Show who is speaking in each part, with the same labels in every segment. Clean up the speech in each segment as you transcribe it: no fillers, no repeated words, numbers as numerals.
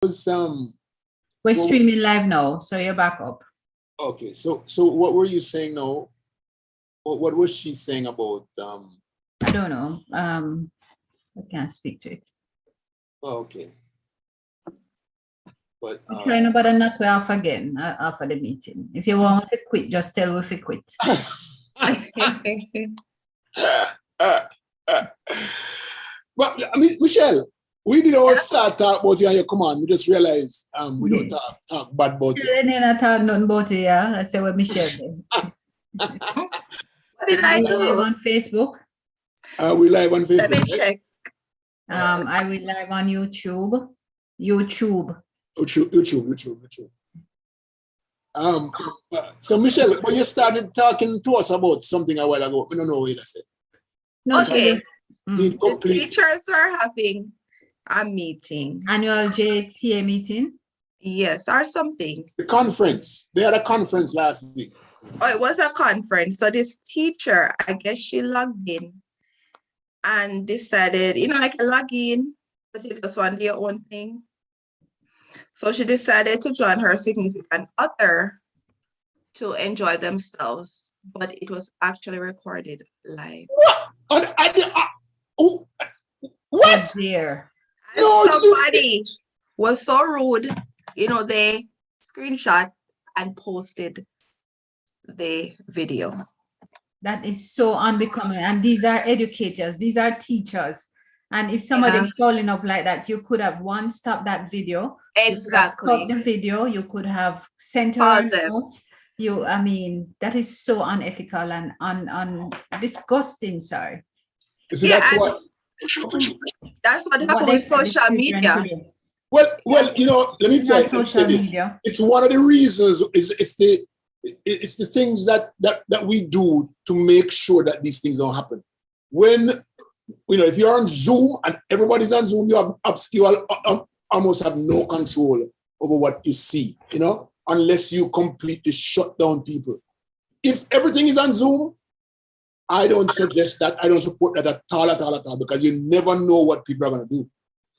Speaker 1: was
Speaker 2: We're streaming live now, so you're back up.
Speaker 1: Okay, so what were you saying now? What was she saying about
Speaker 2: I don't know. I can't speak to it.
Speaker 1: Okay. But
Speaker 2: I'm trying to bother knock we off again after the meeting. If you want to quit, just tell we to quit.
Speaker 1: But I mean, Michelle, we did all start talk about you and your command. We just realized we don't talk bad about you.
Speaker 2: I didn't talk nothing about it, yeah. I said, well, Michelle.
Speaker 3: What did I do?
Speaker 2: Live on Facebook.
Speaker 1: We live on Facebook.
Speaker 3: Let me check.
Speaker 2: I will live on YouTube. YouTube.
Speaker 1: So Michelle, when you started talking to us about something a while ago, we don't know what you said.
Speaker 2: No,
Speaker 3: Okay. The
Speaker 1: Complete.
Speaker 3: teachers are having a meeting.
Speaker 2: Annual JTA meeting.
Speaker 3: Yes, or something.
Speaker 1: The conference. They had a conference last week.
Speaker 3: Oh, it was a conference. So this teacher, I guess she logged in and decided, like a login, but it was on their own thing. So she decided to join her significant other to enjoy themselves, but it was actually recorded live.
Speaker 1: What?
Speaker 2: What? Dear.
Speaker 1: No,
Speaker 3: somebody was so rude, they screenshot and posted the video.
Speaker 2: That is so unbecoming. And these are educators, these are teachers. And if somebody is calling up like that, you could have stopped that video.
Speaker 3: Exactly.
Speaker 2: Stopped the video. You could have sent her a note. That is so unethical and disgusting, sorry.
Speaker 1: So that's what
Speaker 3: happened with social media.
Speaker 1: Well, let me tell you.
Speaker 2: Social media.
Speaker 1: It's one of the reasons. It's the things that we do to make sure that these things don't happen. When if you're on Zoom and everybody's on Zoom, you almost have no control over what you see. Unless you completely shut down people. If everything is on Zoom, I don't suggest that. I don't support that at all, because you never know what people are going to do.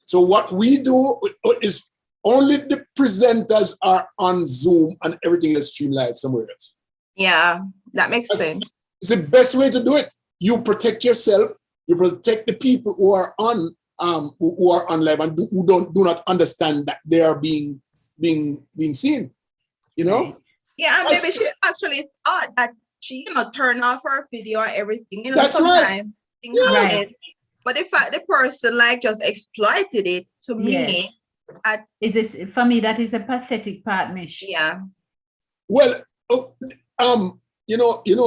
Speaker 1: So what we do is only the presenters are on Zoom and everything is streamed live somewhere else.
Speaker 3: Yeah, that makes sense.
Speaker 1: It's the best way to do it. You protect yourself. You protect the people who are on live and who do not understand that they are being seen.
Speaker 3: Yeah, and maybe she actually thought that she, turned off her video and everything.
Speaker 1: That's
Speaker 3: sometimes
Speaker 1: right.
Speaker 3: things happen. But the fact the person just exploited it, to me,
Speaker 2: is this for me? That is a pathetic part, Mish.
Speaker 3: Yeah.
Speaker 1: Well,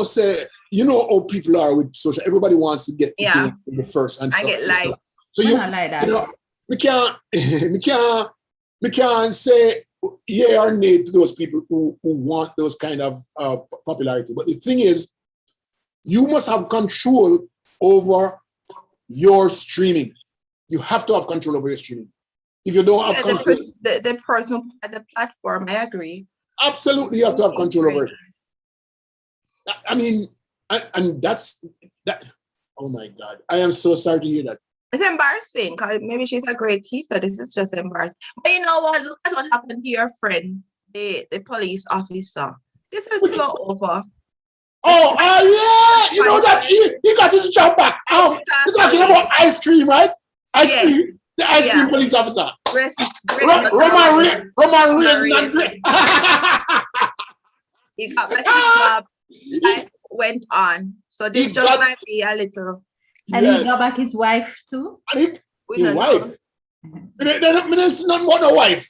Speaker 1: say how people are with social. Everybody wants to get the first and
Speaker 3: I get likes.
Speaker 2: So you not like that.
Speaker 1: We can't say yeah or nay to those people who want those kind of popularity. But the thing is, you must have control over your streaming. You have to have control over your streaming. If you don't have control,
Speaker 3: the person at the platform, I agree.
Speaker 1: Absolutely, you have to have control over it. I mean, and that's that. Oh my God, I am so sorry to hear that.
Speaker 3: It's embarrassing because maybe she's a great teacher. This is just embarrassing. But you know what? Look at what happened to your friend, the police officer. This is blow over.
Speaker 1: Oh, yeah! You know that he got his job back. He's talking about ice cream, right? Ice cream. The ice cream police officer. Roman Reigns.
Speaker 3: He got back his job. Life went on. So this might be a little.
Speaker 2: And he got back his wife too?
Speaker 1: His wife? It's not more a wife.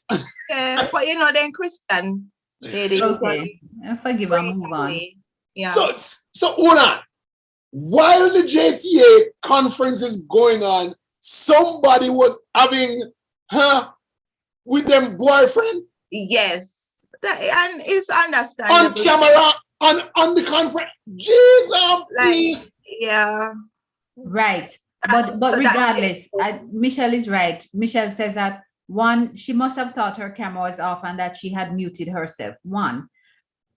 Speaker 3: Yeah, but they're Christian.
Speaker 2: Okay. I forgive and move on.
Speaker 3: Yeah.
Speaker 1: So Una, while the JTA conference is going on, somebody was having with them boyfriend?
Speaker 3: Yes. And it's understandable.
Speaker 1: On camera, on the conference. Jesus, please.
Speaker 3: Yeah.
Speaker 2: Right. But regardless, Michelle is right. Michelle says that one, she must have thought her camera was off and that she had muted herself. One,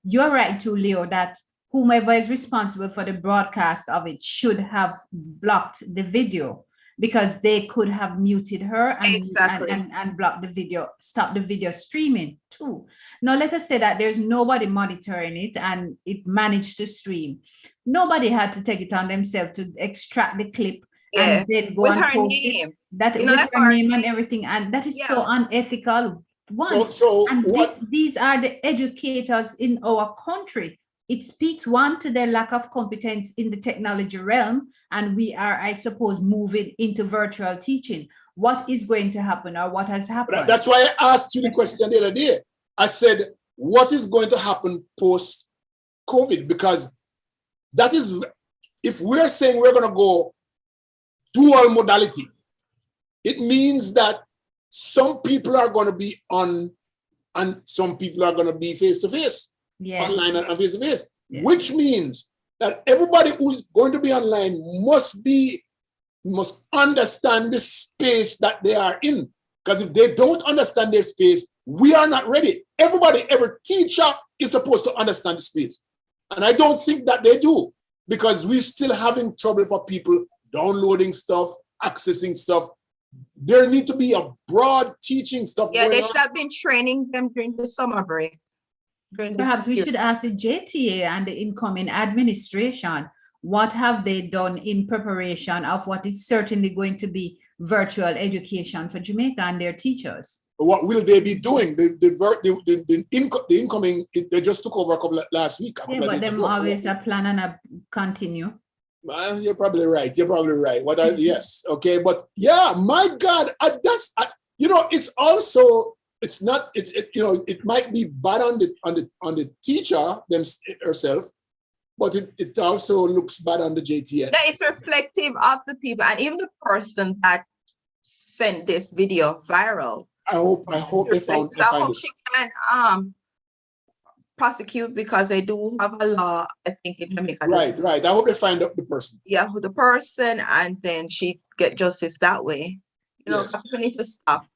Speaker 2: you're right too, Leo, that whomever is responsible for the broadcast of it should have blocked the video. because they could have muted her and,
Speaker 3: Exactly.
Speaker 2: and blocked the video, stop the video streaming too. Now, let us say that there's nobody monitoring it and it managed to stream. Nobody had to take it on themselves to extract the clip and then go
Speaker 3: with
Speaker 2: and
Speaker 3: her
Speaker 2: post
Speaker 3: name.
Speaker 2: it. That
Speaker 3: You know,
Speaker 2: with
Speaker 3: that's
Speaker 2: her
Speaker 3: our-
Speaker 2: name and everything, and that is so unethical. And
Speaker 1: what?
Speaker 2: these are the educators in our country. It speaks, one, to their lack of competence in the technology realm, and we are, I suppose, moving into virtual teaching. What is going to happen, or what has happened?
Speaker 1: That's why I asked you the question the other day. I said, what is going to happen post-COVID? Because that is, if we're saying we're going to go dual modality, it means that some people are going to be on and some people are going to be face-to-face.
Speaker 2: Yes.
Speaker 1: Online and face-to-face,
Speaker 2: Yes.
Speaker 1: which means that everybody who's going to be online must understand the space that they are in. Because if they don't understand their space, we are not ready. Every teacher is supposed to understand the space. And I don't think that they do, because we're still having trouble for people downloading stuff, accessing stuff. There need to be a broad teaching stuff.
Speaker 3: Yeah, they
Speaker 1: going
Speaker 3: should
Speaker 1: on.
Speaker 3: have been training them during the summer break.
Speaker 2: Perhaps we should ask the JTA and the incoming administration, what have they done in preparation of what is certainly going to be virtual education for Jamaica and their teachers?
Speaker 1: What will they be doing? The incoming, they just took over last week.
Speaker 2: Yeah, but them always a plan and a continue.
Speaker 1: You're probably right. Yes, okay, but yeah, my God, it's also. It's not. It might be bad on the teacher herself, but it also looks bad on the JTS.
Speaker 3: That is reflective of the people, and even the person that sent this video viral.
Speaker 1: I hope they found.
Speaker 3: So I hope she can prosecute, because they do have a law, I think, in Jamaica.
Speaker 1: Right. I hope they find out the person.
Speaker 3: Yeah, the person, and then she get justice that way.
Speaker 1: Yes.
Speaker 3: People need to stop.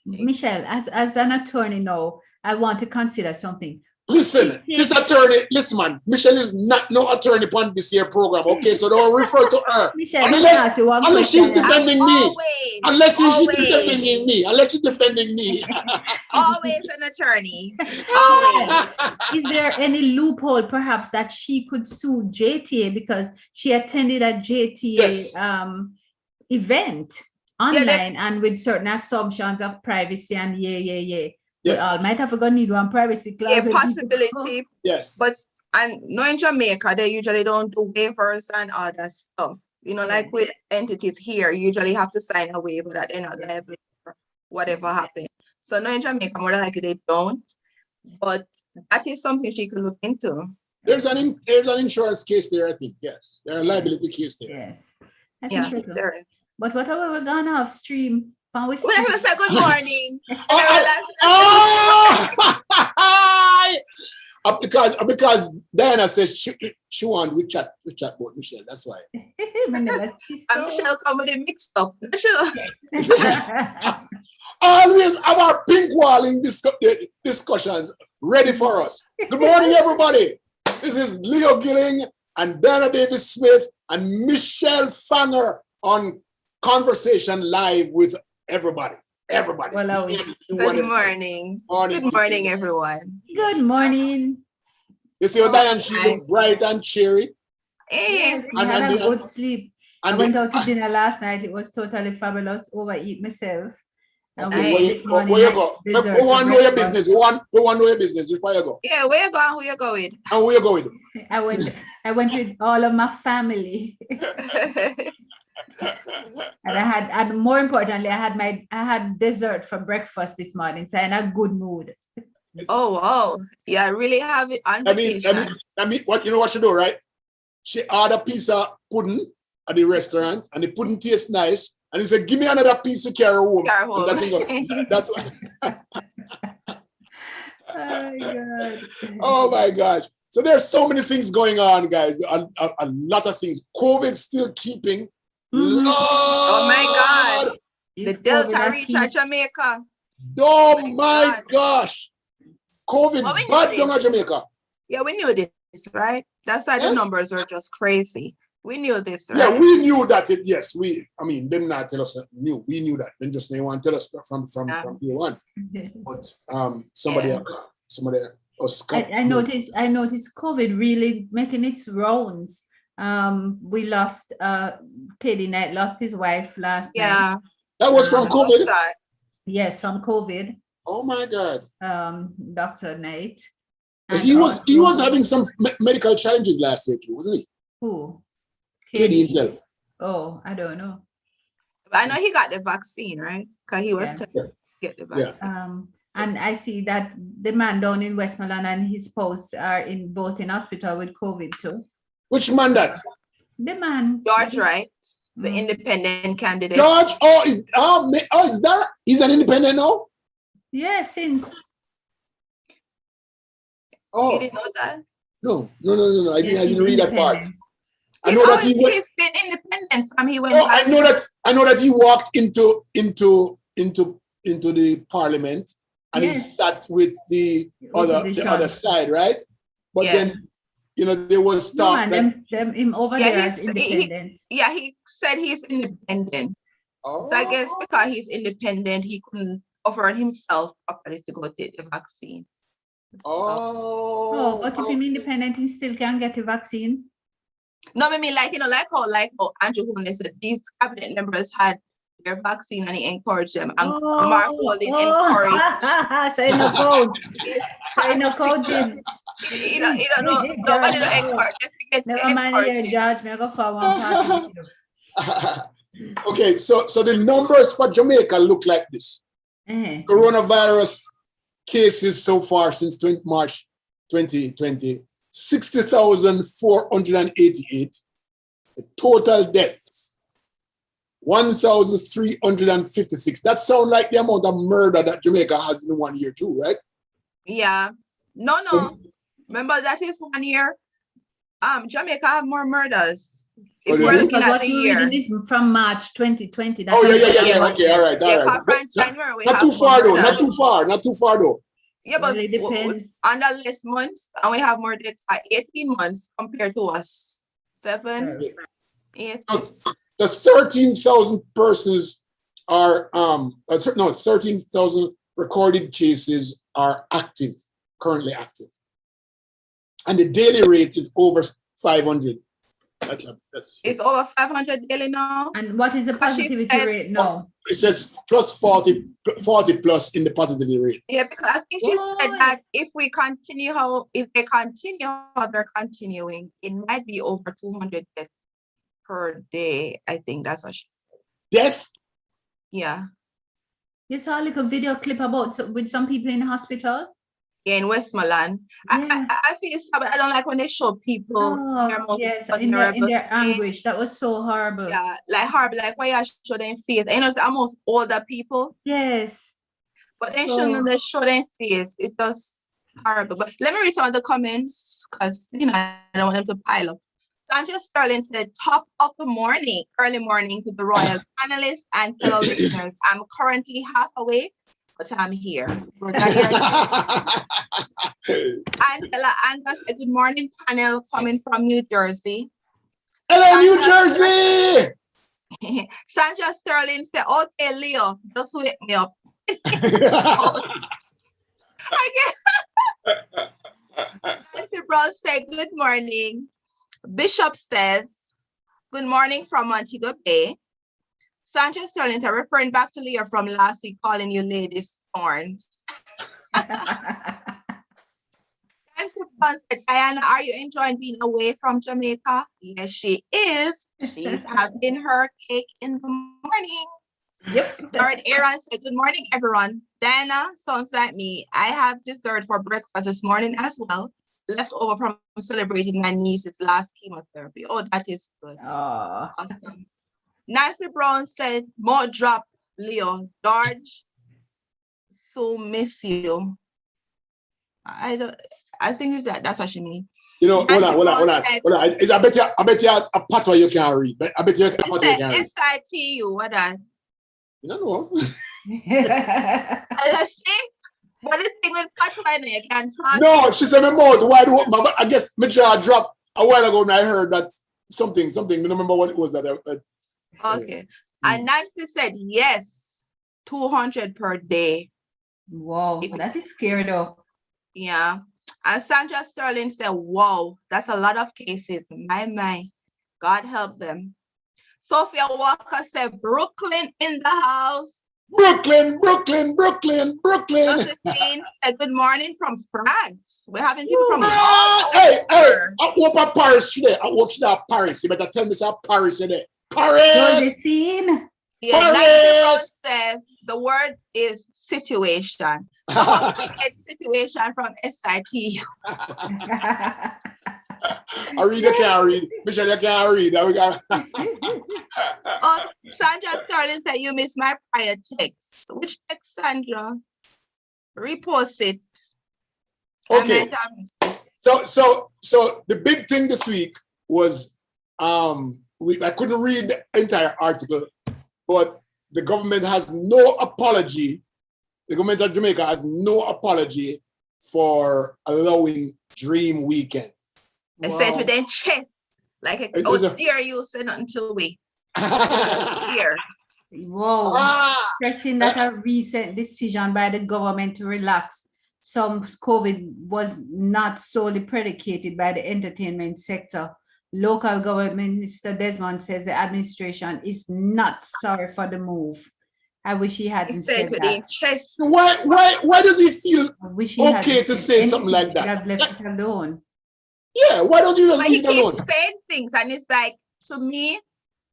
Speaker 2: Michelle, as an attorney now, I want to consider something.
Speaker 1: Listen, this attorney, listen, man, Michelle is not no attorney on this year program, okay? So don't refer to her.
Speaker 2: Michelle,
Speaker 1: unless she's defending me. Unless she's
Speaker 3: Always
Speaker 1: defending me.
Speaker 3: Always an attorney. Always.
Speaker 2: Is there any loophole perhaps that she could sue JTA because she attended a JTA event online and with certain assumptions of privacy and
Speaker 1: Yes.
Speaker 2: We all might have forgotten need one privacy clause.
Speaker 3: Yeah, possibility.
Speaker 1: Yes.
Speaker 3: But in Jamaica, they usually don't do waivers and all that stuff. Like with entities here, you usually have to sign a waiver that they're not liable for whatever happened. So no, in Jamaica, more than likely they don't. But that is something she could look into.
Speaker 1: There's an insurance case there, I think. Yes. There's a liability case there.
Speaker 2: Yes.
Speaker 3: There is.
Speaker 2: But whatever we're gonna have stream.
Speaker 3: We never say good morning.
Speaker 1: Because Diana said she wanted we chat about Michelle. That's why.
Speaker 3: And Michelle come with a mix up. Sure.
Speaker 1: Always have our pink wall in discussions ready for us. Good morning, everybody. This is Leo Gilling and Diana Davis Smith and Michelle Fanger on Conversation Live with everybody.
Speaker 2: Well,
Speaker 3: good morning. Good morning, everyone.
Speaker 2: Good morning.
Speaker 1: You see how Diane, she looks bright and cheery.
Speaker 2: Yes, I had a good sleep. I went out to dinner last night. It was totally fabulous. Overeat myself.
Speaker 1: Okay, where you go? We want to know your business. We want to know your business. Where you go?
Speaker 3: Yeah, where you go? Who you go with?
Speaker 1: And where you go with?
Speaker 2: I went with all of my family. And more importantly, I had dessert for breakfast this morning, so I'm in a good mood.
Speaker 3: Oh wow. Yeah, I really have it on vacation.
Speaker 1: I mean, what she do, right? She ordered a piece of pudding at the restaurant, and the pudding tastes nice. And he said, "Give me another piece to carry home." That's what.
Speaker 2: Oh God.
Speaker 1: Oh my gosh. So there's so many things going on, guys. A lot of things. COVID still keeping.
Speaker 2: Mm-hmm.
Speaker 3: Oh my God. The Delta reach at Jamaica.
Speaker 1: Oh my gosh. COVID bad down at Jamaica.
Speaker 3: Yeah, we knew this, right? That's why the numbers were just crazy. We knew this, right?
Speaker 1: Yeah, we knew that them not tell us that knew. We knew that. Then just they want to tell us from day one. But somebody
Speaker 2: I noticed COVID really making its rounds. We lost Katie Knight lost his wife last night.
Speaker 1: That was from COVID.
Speaker 2: Yes, from COVID.
Speaker 1: Oh my God.
Speaker 2: Dr. Knight.
Speaker 1: He was having some medical challenges last year too, wasn't he?
Speaker 2: Who?
Speaker 1: Katie himself.
Speaker 2: Oh, I don't know.
Speaker 3: But I know he got the vaccine, right? Because he was to get the vaccine.
Speaker 2: And I see that the man down in Westmoreland and his spouse are both in hospital with COVID too.
Speaker 1: Which man that?
Speaker 2: The man.
Speaker 3: George, right? The independent candidate.
Speaker 1: George, is that? He's an independent now?
Speaker 2: Yeah, since.
Speaker 1: Oh.
Speaker 3: You didn't know that?
Speaker 1: No. I didn't read that part. I
Speaker 3: know that he's been independent from he went.
Speaker 1: Oh, I know that he walked into the parliament and he sat with the other side, right? But then there was talk
Speaker 2: him over there as independent.
Speaker 3: He said he's independent.
Speaker 1: Oh.
Speaker 3: So I guess because he's independent, he couldn't offer himself properly to go take the vaccine.
Speaker 2: But if he's independent, he still can get the vaccine.
Speaker 3: No, I mean like how Andrew Holness said these cabinet members had their vaccine and he encouraged them. And Mark Holding encouraged.
Speaker 2: So in a code. Did.
Speaker 3: Nobody don't encourage.
Speaker 2: Never mind your judge. Me go for one party.
Speaker 1: Okay, so the numbers for Jamaica look like this. Coronavirus cases so far since March 2020. 60,488. Total deaths, 1,356. That sounds like the amount of murder that Jamaica has in 1 year too, right?
Speaker 3: Yeah. No. Remember that is 1 year. Jamaica have more murders. If we're looking at the year.
Speaker 2: This from March 2020.
Speaker 1: Yeah. Okay, all right.
Speaker 3: From January, we
Speaker 1: not
Speaker 3: have
Speaker 1: too far though.
Speaker 3: murders.
Speaker 1: Not too far though.
Speaker 3: Yeah, but
Speaker 2: it depends.
Speaker 3: Under less months, and we have more than 18 months compared to us. 7, 8.
Speaker 1: The 13,000 persons are 13,000 recorded cases are currently active, and the daily rate is over 500.
Speaker 3: It's over 500 daily now.
Speaker 2: And what is the positivity rate now?
Speaker 1: It says plus 40 plus in the positivity rate.
Speaker 3: Yeah, because I think she said that if they continue how they're continuing, it might be over 200 deaths per day. I think that's what she said.
Speaker 1: Death?
Speaker 3: Yeah.
Speaker 2: You saw like a video clip with some people in the hospital?
Speaker 3: Yeah, in Westmoreland. Yeah. I feel sad, but I don't like when they show people
Speaker 2: in their anguish. That was so horrible.
Speaker 3: Yeah, like horrible. Like why you show them face? And it's almost older people.
Speaker 2: Yes.
Speaker 3: But they shouldn't show them face. It's just horrible. But let me read some of the comments because I don't want them to pile up. Sandra Sterling said, top of the morning, early morning to the royal panelists and fellow listeners. I'm currently half awake, but I'm here. Angela Angus said, good morning, panel coming from New Jersey.
Speaker 1: Hello, New Jersey!
Speaker 3: Sandra Sterling said, okay, Leo, just wake me up. Nancy Brown said, good morning. Bishop says, good morning from Montego Bay. Sandra Sterling, referring back to Leah from last week, calling you ladies thorns. Nancy Brown said, Diana, are you enjoying being away from Jamaica? Yes, she is. She's having her cake in the morning.
Speaker 2: Yep.
Speaker 3: Lord Aaron said, good morning, everyone. Diana, sounds like me. I have dessert for breakfast this morning as well. Left over from celebrating my niece's last chemotherapy. Oh, that is good. Awesome. Nancy Brown said, more drop, Leo. George, so miss you. I think that's what she means.
Speaker 1: Hold on. I bet you a patois you can't read. I bet you a patois you can't read.
Speaker 3: SITU, what that?
Speaker 1: You don't know.
Speaker 3: See? What is the thing with patois you can't talk?
Speaker 1: No, she said my mouth wide open, but I guess my jaw dropped a while ago when I heard that something. I don't remember what it was that.
Speaker 3: Okay. And Nancy said yes, 200 per day.
Speaker 2: Wow, that is scary though.
Speaker 3: Yeah. And Sandra Sterling said, wow, that's a lot of cases. My. God help them. Sophia Walker said, Brooklyn in the house.
Speaker 1: Brooklyn.
Speaker 3: Josephine said, good morning from France. We're having people from
Speaker 1: Hey, I hope at Paris today. I hope she's at Paris. You better tell me it's Paris today. Paris!
Speaker 2: Josephine.
Speaker 3: Yeah, Nancy Rose says the word is situation. Someone get situation from SITU.
Speaker 1: I can't read. Michelle, you can't read.
Speaker 3: Oh, Sandra Sterling said you missed my prior text. Which text, Sandra? Repost it.
Speaker 1: Okay. So the big thing this week was I couldn't read the entire article, but the government has no apology. The government of Jamaica has no apology for allowing Dream Weekend.
Speaker 3: I said with their chest, like, oh, dear, you say nothing till we here.
Speaker 2: Whoa. Stressing that a recent decision by the government to relax some COVID was not solely predicated by the entertainment sector. Local government Minister Desmond says the administration is not sorry for the move. I wish he hadn't said that.
Speaker 3: Chest.
Speaker 1: Why does he feel okay to say something like that?
Speaker 2: I've left it alone.
Speaker 1: Yeah, why don't you just leave it alone?
Speaker 3: He keeps saying things, and it's like, to me,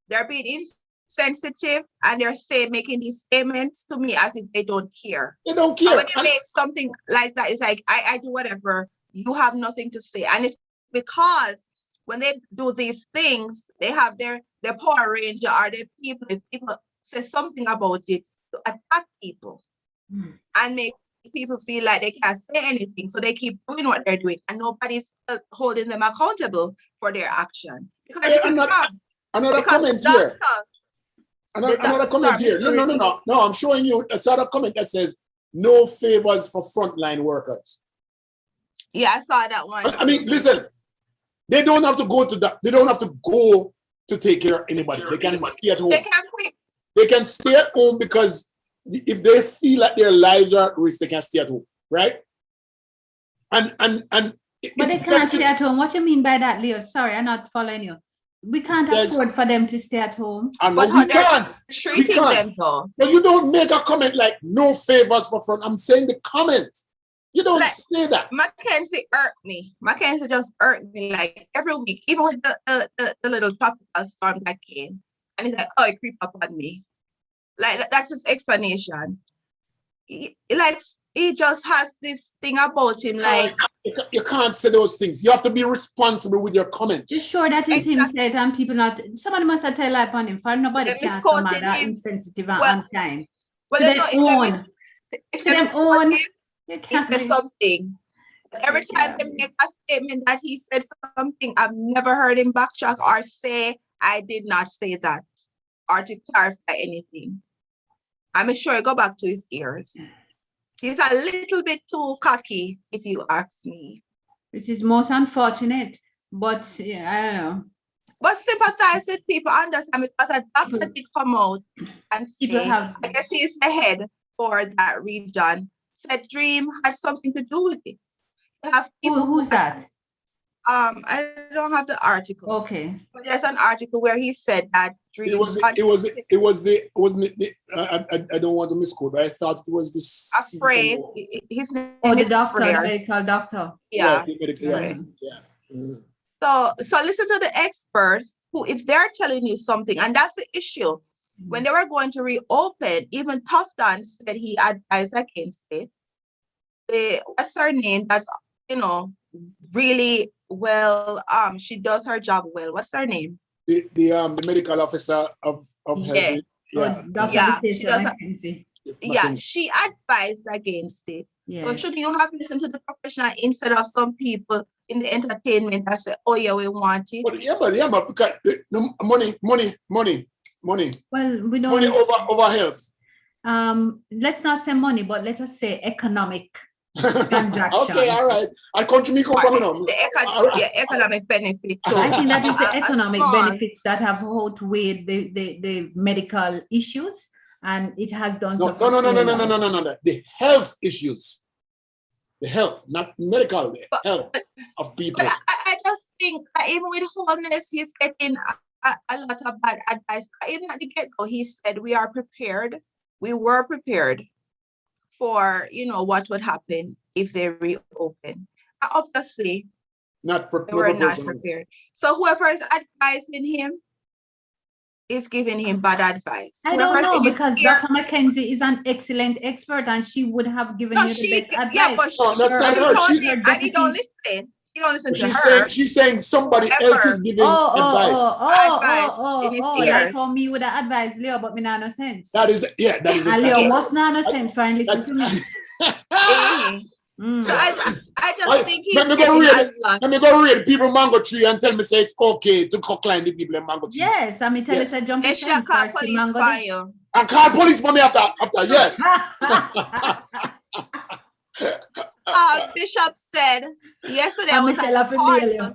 Speaker 3: they're being insensitive, and they're making these statements to me as if they don't care.
Speaker 1: They don't care.
Speaker 3: And when you make something like that, it's like, I do whatever. You have nothing to say. And it's because when they do these things, they have their Power Ranger or their people. If people say something about it, to attack people and make people feel like they can't say anything, so they keep doing what they're doing, and nobody's holding them accountable for their action. Because
Speaker 1: another comment here. Another comment here. No, I'm showing you a sort of comment that says no favors for frontline workers.
Speaker 3: Yeah, I saw that one.
Speaker 1: I mean, listen, they don't have to go to that. They don't have to go to take care of anybody. They can stay at home.
Speaker 3: They can quit.
Speaker 1: They can stay at home because if they feel like their lives are at risk, they can stay at home, right? But
Speaker 2: they can't stay at home. What do you mean by that, Leo? Sorry, I'm not following you. We can't afford for them to stay at home.
Speaker 1: But we can't.
Speaker 3: Treating them though.
Speaker 1: But you don't make a comment like no favors for front. I'm saying the comment. You don't say that.
Speaker 3: Mackenzie irked me. Mackenzie just irked me like every week, even with the little tropical storm that came. And he's like, oh, it creeped up on me. Like, that's his explanation. He just has this thing about him, like...
Speaker 1: You can't say those things. You have to be responsible with your comments.
Speaker 2: You sure that is him said and people not... Somebody must have tell up on him, for nobody can somebody that insensitive and unkind.
Speaker 3: Well, if they own, you can't say something. Every time they make a statement that he said something, I've never heard him backtrack or say, I did not say that, or to clarify anything. I'm sure I go back to his ears. He's a little bit too cocky, if you ask me.
Speaker 2: Which is most unfortunate, but yeah, I don't know.
Speaker 3: But sympathize with people, understand, because a doctor did come out and say, I guess he's the head for that region, said Dream had something to do with it. You have people
Speaker 2: who's that?
Speaker 3: I don't have the article.
Speaker 2: Okay.
Speaker 3: But there's an article where he said that Dream.
Speaker 1: I don't want to misquote, but I thought it was this.
Speaker 3: Afraid. His name
Speaker 2: is the doctor, the medical doctor.
Speaker 3: Yeah. So listen to the experts who, if they're telling you something, and that's the issue. When they were going to reopen, even Tufton said he advised against it. What's her name? That's, really well, she does her job well. What's her name?
Speaker 1: The medical officer of health.
Speaker 3: She advised against it.
Speaker 2: Yeah.
Speaker 3: So shouldn't you have listened to the professional instead of some people in the entertainment that say, oh yeah, we want it?
Speaker 1: But because money.
Speaker 2: Well, we don't
Speaker 1: money over health.
Speaker 2: Let's not say money, but let us say economic transactions.
Speaker 1: Okay, all right. I country me come from, you know.
Speaker 3: The economic benefit. So
Speaker 2: I think that is the
Speaker 3: a
Speaker 2: economic
Speaker 3: small-
Speaker 2: benefits that have outweighed the medical issues, and it has done
Speaker 1: No,
Speaker 2: so. for
Speaker 1: no.
Speaker 2: so long.
Speaker 1: The health issues. The health, not medical, the health of people.
Speaker 3: But I just think that even with wholeness, he's getting a lot of bad advice. Even at the get-go, he said we are prepared. We were prepared for, you know, what would happen if they reopen. Obviously,
Speaker 1: Not
Speaker 3: they were not prepared. So whoever is advising him is giving him bad advice.
Speaker 2: I don't
Speaker 3: Whoever
Speaker 2: know,
Speaker 3: is
Speaker 2: because
Speaker 3: here-
Speaker 2: Dr. Mackenzie is an excellent expert and she would have given
Speaker 3: No,
Speaker 2: you the
Speaker 3: she,
Speaker 2: best advice.
Speaker 3: yeah, but
Speaker 1: No, that's not
Speaker 3: she
Speaker 1: her.
Speaker 3: told
Speaker 1: She-
Speaker 3: him, and he don't listen. He don't listen to her.
Speaker 1: She's saying somebody else
Speaker 3: Whoever.
Speaker 1: is giving advice.
Speaker 3: Advice in his
Speaker 2: like
Speaker 3: ears.
Speaker 2: for me would have advised Leo, but me not no sense.
Speaker 1: That is it.
Speaker 2: And Leo must not no sense for and listen to me.
Speaker 3: Eh.
Speaker 2: Mm.
Speaker 3: So I just think he's
Speaker 1: let me go
Speaker 3: getting
Speaker 1: read
Speaker 3: a
Speaker 1: it.
Speaker 3: lot.
Speaker 1: Let me go read people mango tree and tell me say it's okay to climb the people in mango tree.
Speaker 2: Yes, I mean tell us a jump
Speaker 3: They should call police for you.
Speaker 1: And call police for me after yes.
Speaker 3: Bishop said yesterday I was at the Cornwall.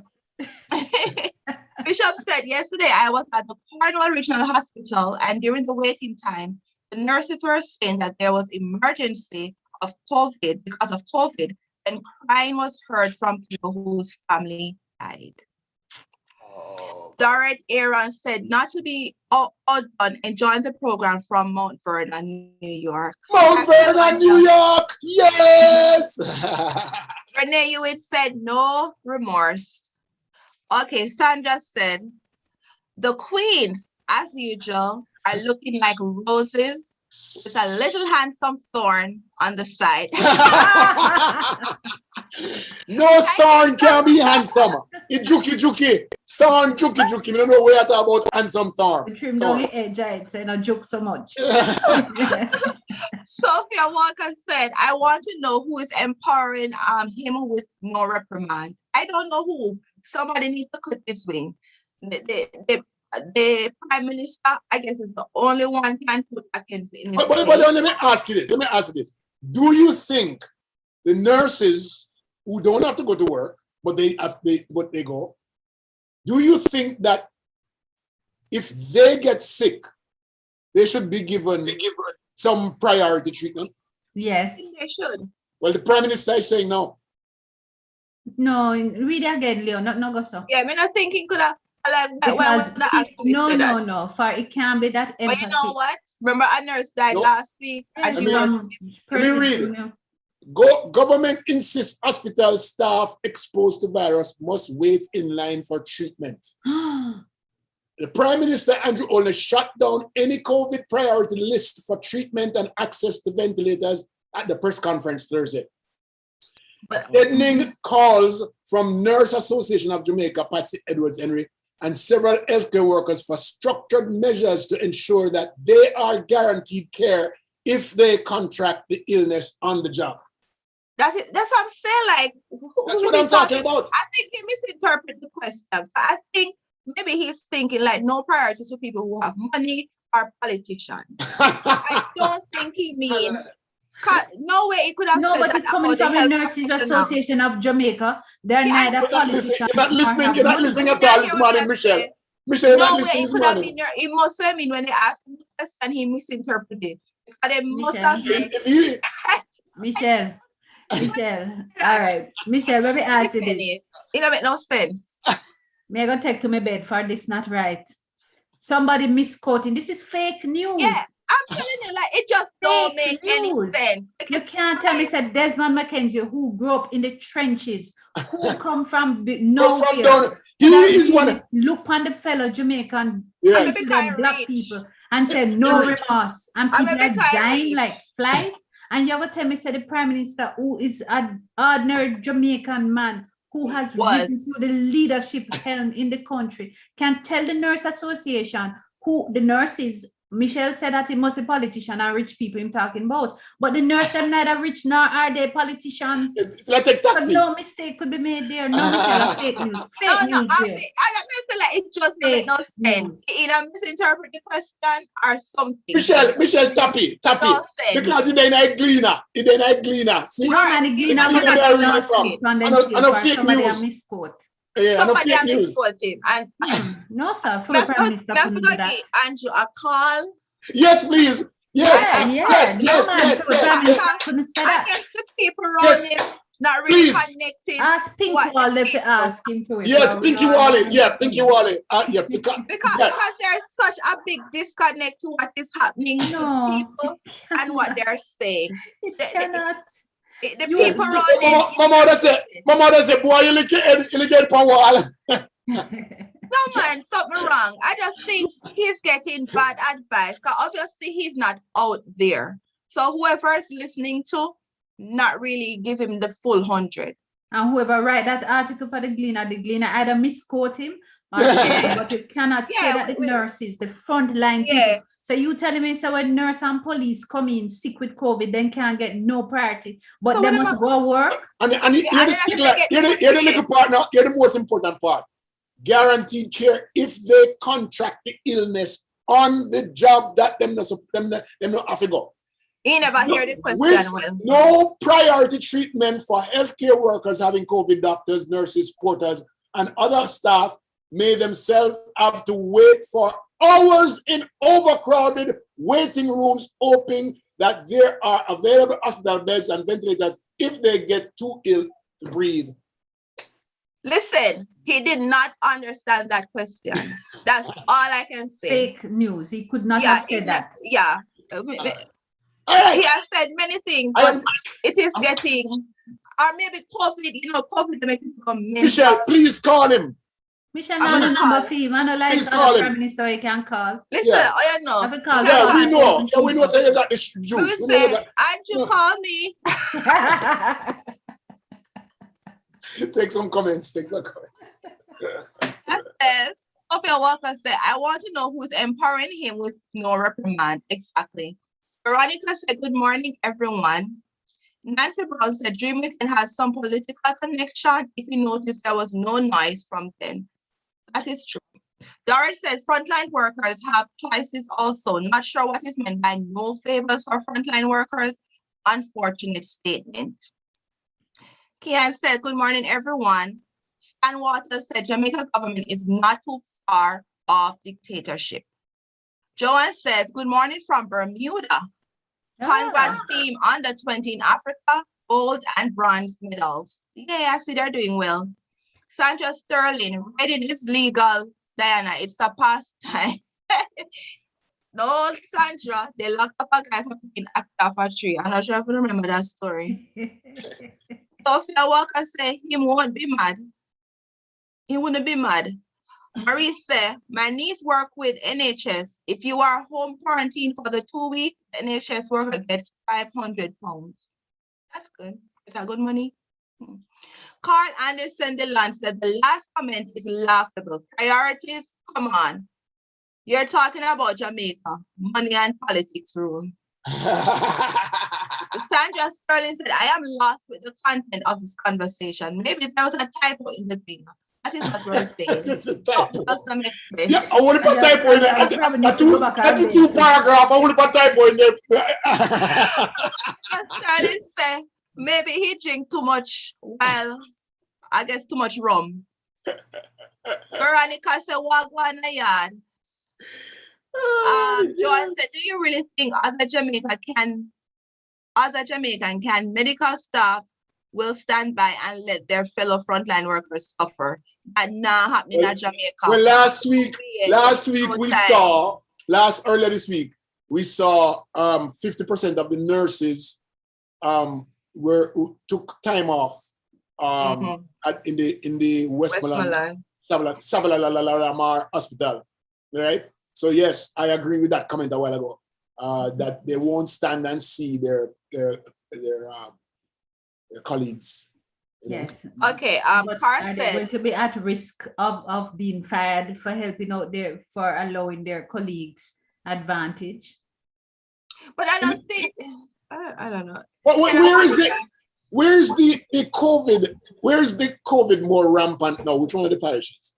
Speaker 3: Bishop said yesterday I was at the Cornwall Regional Hospital, and during the waiting time, the nurses were saying that there was emergency of COVID because of COVID, and crying was heard from people whose family died. Dorrit Aaron said not to be outdone, enjoying the program from Mount Vernon, New York.
Speaker 1: Mount Vernon, New York, yes.
Speaker 3: Renee Hewitt said no remorse. Okay, Sandra said the queens, as usual, are looking like roses with a little handsome thorn on the side.
Speaker 1: No thorn can be handsome. It juki. Thorn juki. We don't know where to talk about handsome thorn.
Speaker 2: You trim down the edge, I'd say not joke so much.
Speaker 3: Sophia Walker said, I want to know who is empowering him with no reprimand. I don't know who. Somebody needs to clip this wing. The Prime Minister, I guess, is the only one can put Mackenzie in his
Speaker 1: But let me ask you this. Do you think the nurses who don't have to go to work, but they go, do you think that if they get sick, they should be given some priority treatment?
Speaker 2: Yes.
Speaker 3: They should.
Speaker 1: Well, the Prime Minister is saying no.
Speaker 2: No, read again, Leo. No go so.
Speaker 3: Yeah, I mean, I think he could have
Speaker 2: No. For it can be that empathy.
Speaker 3: But you know what? Remember, a nurse died last week, and she
Speaker 1: Let
Speaker 3: was.
Speaker 1: me read it. Government insists hospital staff exposed to virus must wait in line for treatment. The Prime Minister, Andrew Olney, shut down any COVID priority list for treatment and access to ventilators at the press conference Thursday. Deadening calls from Nurse Association of Jamaica, Patsy Edwards Henry, and several healthcare workers for structured measures to ensure that they are guaranteed care if they contract the illness on the job.
Speaker 3: That's what I'm saying. Like,
Speaker 1: that's what I'm talking about.
Speaker 3: I think he misinterpreted the question. I think maybe he's thinking like no priority to people who have money or politicians. I don't think he means. No way he could have
Speaker 2: no,
Speaker 3: said
Speaker 2: but
Speaker 3: that
Speaker 2: it's coming from the Nurses Association of Jamaica. They're neither politicians.
Speaker 1: You're not listening at all this morning, Michelle. Michelle,
Speaker 3: no way he could have been there. It must have been when they asked him the question, he misinterpreted. Because they must have said.
Speaker 2: Michelle. All right. Michelle, let me ask you this.
Speaker 3: It don't make no sense.
Speaker 2: Me go take to my bed for this not right. Somebody misquoting. This is fake news.
Speaker 3: Yeah, I'm telling you, like it just don't make any sense.
Speaker 2: You can't tell me that Desmond Mackenzie, who grew up in the trenches, who come from nowhere,
Speaker 1: he is one.
Speaker 2: Look on the fellow Jamaican, black people, and say no remorse, and people are dying like flies. And you ever tell me, say the Prime Minister, who is an ordinary Jamaican man who has risen to the leadership helm in the country, can tell the Nurse Association, who the nurses Michelle said that it must be politician and rich people him talking about. But the nurse them neither rich nor are they politicians.
Speaker 1: It's like a
Speaker 2: So
Speaker 1: taxi.
Speaker 2: no mistake could be made there. No, Michelle, fake news. Fake
Speaker 3: No,
Speaker 2: news
Speaker 3: I
Speaker 2: there.
Speaker 3: mean, I don't say like it just make no sense. Either misinterpret the question or something.
Speaker 1: Michelle, tap it.
Speaker 3: No sense.
Speaker 1: Because it ain't gleaner. See?
Speaker 2: No, man, the Gleaner
Speaker 1: You
Speaker 2: look
Speaker 1: know
Speaker 2: at
Speaker 1: where
Speaker 2: the
Speaker 1: I
Speaker 2: last
Speaker 1: from.
Speaker 2: week on
Speaker 1: And
Speaker 2: them
Speaker 1: a
Speaker 2: for
Speaker 1: fake
Speaker 2: somebody a
Speaker 1: news.
Speaker 2: misquote.
Speaker 1: Yeah,
Speaker 3: Somebody
Speaker 1: fake
Speaker 3: have
Speaker 1: news.
Speaker 3: misquote him. And
Speaker 2: No, sir. Full Prime Minister couldn't do that.
Speaker 3: Andrew a call.
Speaker 1: Yes, please. Yes.
Speaker 2: No, man. Full Prime Minister couldn't say
Speaker 3: I
Speaker 2: that.
Speaker 3: guess the people around him not really
Speaker 1: Please.
Speaker 3: connected.
Speaker 2: Ask Pink Wall if you ask him to it.
Speaker 1: Yes, Pinky Wallet. Yeah, Pinky Wallet. Yeah,
Speaker 3: Because
Speaker 1: yes.
Speaker 3: there's such a big disconnect to what is happening to
Speaker 2: No.
Speaker 3: people and what they're saying.
Speaker 2: It cannot.
Speaker 3: The people around him.
Speaker 1: My mother said, boy, you look at power wall.
Speaker 3: No, man, something wrong. I just think he's getting bad advice. Because obviously he's not out there. So whoever is listening to, not really give him the full 100.
Speaker 2: And whoever write that article for the Gleaner either misquote him or but you cannot say that the nurses, the frontline people. So you telling me so when nurse and police come in sick with COVID, then can't get no priority, but they must go work.
Speaker 1: And you're the little part now, you're the most important part. Guaranteed care if they contract the illness on the job that them not have to go.
Speaker 3: He never hear the question.
Speaker 1: With no priority treatment for healthcare workers having COVID, doctors, nurses, porters, and other staff may themselves have to wait for hours in overcrowded waiting rooms, hoping that there are available hospital beds and ventilators if they get too ill to breathe.
Speaker 3: Listen, he did not understand that question. That's all I can say.
Speaker 2: Fake news. He could not have said that.
Speaker 3: Yeah. He has said many things, but it is getting, or maybe COVID, COVID make people come.
Speaker 1: Michelle, please call him.
Speaker 2: Michelle, no number for him. I know like other prime minister you can call.
Speaker 3: Listen, I know.
Speaker 1: We know. Yeah, we know. So you got the juice.
Speaker 3: We say, Andrew, call me.
Speaker 1: Take some comments.
Speaker 3: That says, Sophia Walker said, I want to know who's empowering him with no reprimand. Exactly. Veronica said, good morning, everyone. Nancy Brown said, Dream Weekend has some political connection if you notice there was no noise from then. That is true. Doris said, frontline workers have choices also. Not sure what is meant by no favors for frontline workers. Unfortunate statement. Kian said, good morning, everyone. Stan Waters said, Jamaica government is not too far off dictatorship. Joanne says, good morning from Bermuda. Congrats team under 20 in Africa, gold and bronze medals. Yeah, I see they're doing well. Sandra Sterling, writing is legal. Diana, it's a pastime. No, Sandra, they locked up a guy for picking actor off a tree. I'm not sure if you remember that story. Sophia Walker said he won't be mad. He wouldn't be mad. Marie said, my niece work with NHS. If you are home quarantined for the 2 weeks, the NHS worker gets £500. That's good. Is that good money? Carl Anderson DeLand said, the last comment is laughable. Priorities, come on. You're talking about Jamaica. Money and politics rule. Sandra Sterling said, I am lost with the content of this conversation. Maybe there was a typo in the thing. That is what we're saying. Doesn't make sense.
Speaker 1: Yeah, I want to put typo in there. That's a two paragraph. I want to put typo in there.
Speaker 3: Sterling said, maybe he drink too much, well, I guess too much rum. Veronica said, wagwan a yard. Joanne said, do you really think other Jamaican medical staff will stand by and let their fellow frontline workers suffer? That not happening in Jamaica.
Speaker 1: Well, earlier this week, we saw 50% of the nurses who took time off in the Westmoreland Savalamar Hospital, right? So yes, I agree with that comment a while ago. That they won't stand and see their colleagues.
Speaker 2: Yes.
Speaker 3: Okay. Carl
Speaker 2: are they
Speaker 3: said,
Speaker 2: going to be at risk of being fired for helping out for allowing their colleagues advantage.
Speaker 3: But I don't think, I don't know.
Speaker 1: Where is it? Where's the COVID? Where's the COVID more rampant now? Which one of the parishes?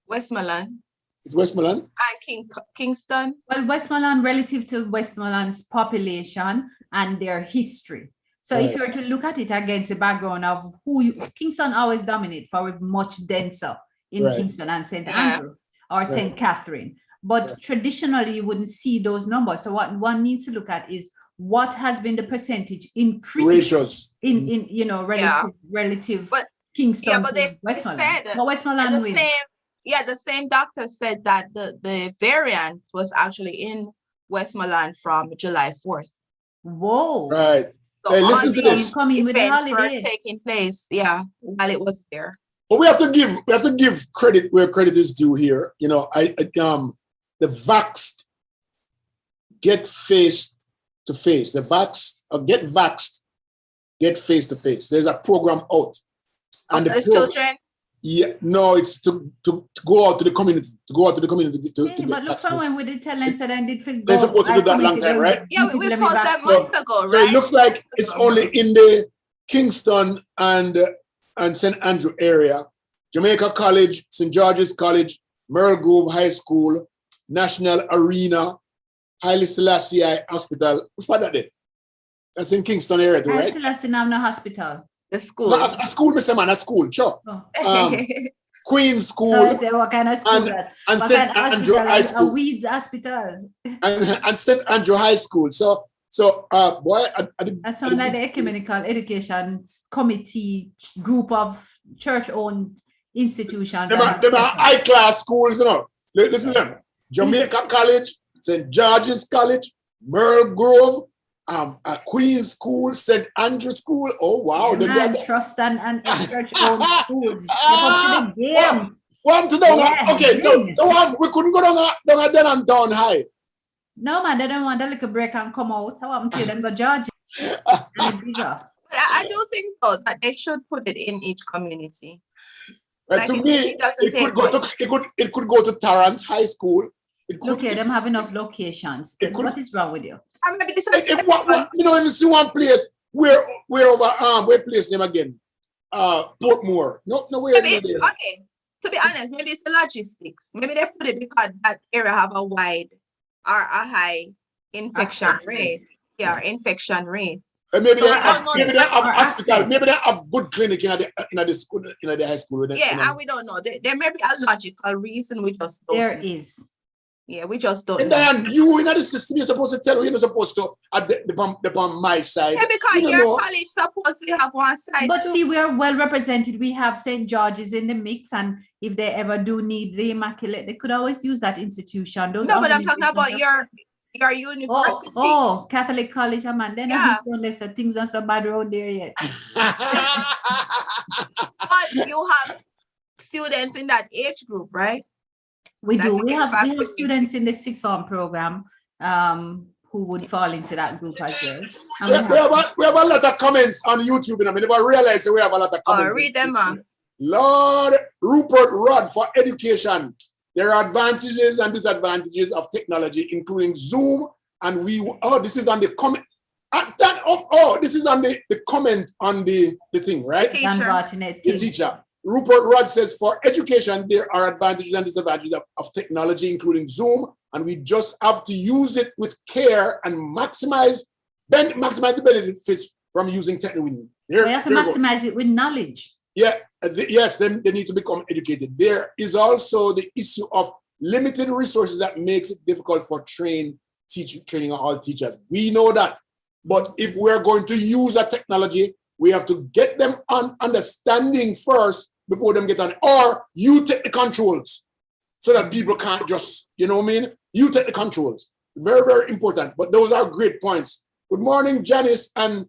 Speaker 3: Westmoreland.
Speaker 1: It's Westmoreland?
Speaker 3: And Kingston.
Speaker 2: Well, Westmoreland relative to Westmoreland's population and their history. So if you were to look at it against the background of Kingston always dominate for with much denser in Kingston and St. Andrew or St. Catherine. But traditionally, you wouldn't see those numbers. So what one needs to look at is what has been the percentage increase in relative
Speaker 3: but,
Speaker 2: Kingston
Speaker 3: but
Speaker 2: to Westmoreland.
Speaker 3: Said,
Speaker 2: but Westmoreland
Speaker 3: the same doctor said that the variant was actually in Westmoreland from July 4th.
Speaker 2: Whoa.
Speaker 1: Right.
Speaker 3: So
Speaker 1: hey, listen to this.
Speaker 2: Coming with the holiday.
Speaker 3: Were taking place, while it was there.
Speaker 1: But we have to give credit where credit is due here. You know, the vaxxed get face to face. The vaxxed get vaxxed, get face to face. There's a program out.
Speaker 3: And the children?
Speaker 1: Yeah, no, it's to go out to the community.
Speaker 2: But look for when we did tell them that I did feel
Speaker 1: they're supposed to do that long time, right?
Speaker 3: Yeah, we told them months ago, right?
Speaker 1: So it looks like it's only in the Kingston and St. Andrew area. Jamaica College, St. George's College, Merle Grove High School, National Arena, Haile Selassie Hospital. Which part of that? That's in Kingston area too, right?
Speaker 2: Haile Selassie no hospital.
Speaker 3: The school.
Speaker 1: No, a school, Mr. Man, a school, sure.
Speaker 2: Oh.
Speaker 1: Queen's School.
Speaker 2: So say, what kind of school
Speaker 1: and St. Andrew High School.
Speaker 2: A weed hospital.
Speaker 1: and St. Andrew High School. So boy,
Speaker 2: that's one like the ecumenical education committee group of church-owned institutions.
Speaker 1: Them are high-class schools, you know. Listen to them. Jamaica College, St. George's College, Merle Grove, Queen's School, St. Andrew School. Oh wow!
Speaker 2: Yeah, trust and church-owned schools. Up to the game.
Speaker 1: Okay, so we couldn't go down down high.
Speaker 2: No man, they don't want a little break and come out. How happened to them go Georgia?
Speaker 3: But I do think though that they should put it in each community.
Speaker 1: Like, to me, it could go to Tarrant High School.
Speaker 2: Look here, them have enough locations. What is wrong with you?
Speaker 1: In one place, where place name again? Portmore. No, where?
Speaker 3: Okay, to be honest, maybe it's the logistics. Maybe they put it because that area have a wide or a high infection rate. Yeah, infection rate.
Speaker 1: Maybe they have hospital. Maybe they have good clinic in the school, in the high school.
Speaker 3: And we don't know. There may be a logical reason. We just don't.
Speaker 2: There is.
Speaker 3: Yeah, we just don't.
Speaker 1: And then you in the system, you're supposed to tell you're not supposed to at the my side.
Speaker 3: Yeah, because your college supposed to have one side.
Speaker 2: But
Speaker 3: too.
Speaker 2: see, we are well represented. We have St. George's in the mix, and if they ever do need the Immaculate, they could always use that institution.
Speaker 3: No, but I'm talking about your university.
Speaker 2: Oh, Catholic College, man. Then unless things are so bad around there yet.
Speaker 3: But you have students in that age group, right?
Speaker 2: We do. We have students in the sixth form program who would fall into that group as well.
Speaker 1: Yes, we have a lot of comments on YouTube. I never realized we have a lot of comments.
Speaker 3: Read them out.
Speaker 1: Lord Rupert Rudd for education. There are advantages and disadvantages of technology, including Zoom. And this is on the comment. This is on the comment on the thing, right?
Speaker 3: The
Speaker 1: teacher. Rupert Rudd says, for education, there are advantages and disadvantages of technology, including Zoom, and we just have to use it with care and maximize the benefits from using technology.
Speaker 2: We have to maximize it with knowledge.
Speaker 1: Yeah, yes, then they need to become educated. There is also the issue of limited resources that makes it difficult for training all teachers. We know that. But if we're going to use a technology, we have to get them on understanding first before them get on, or you take the controls so that people can't just, you know what I mean? You take the controls. Very, very important. But those are great points. Good morning, Janice, and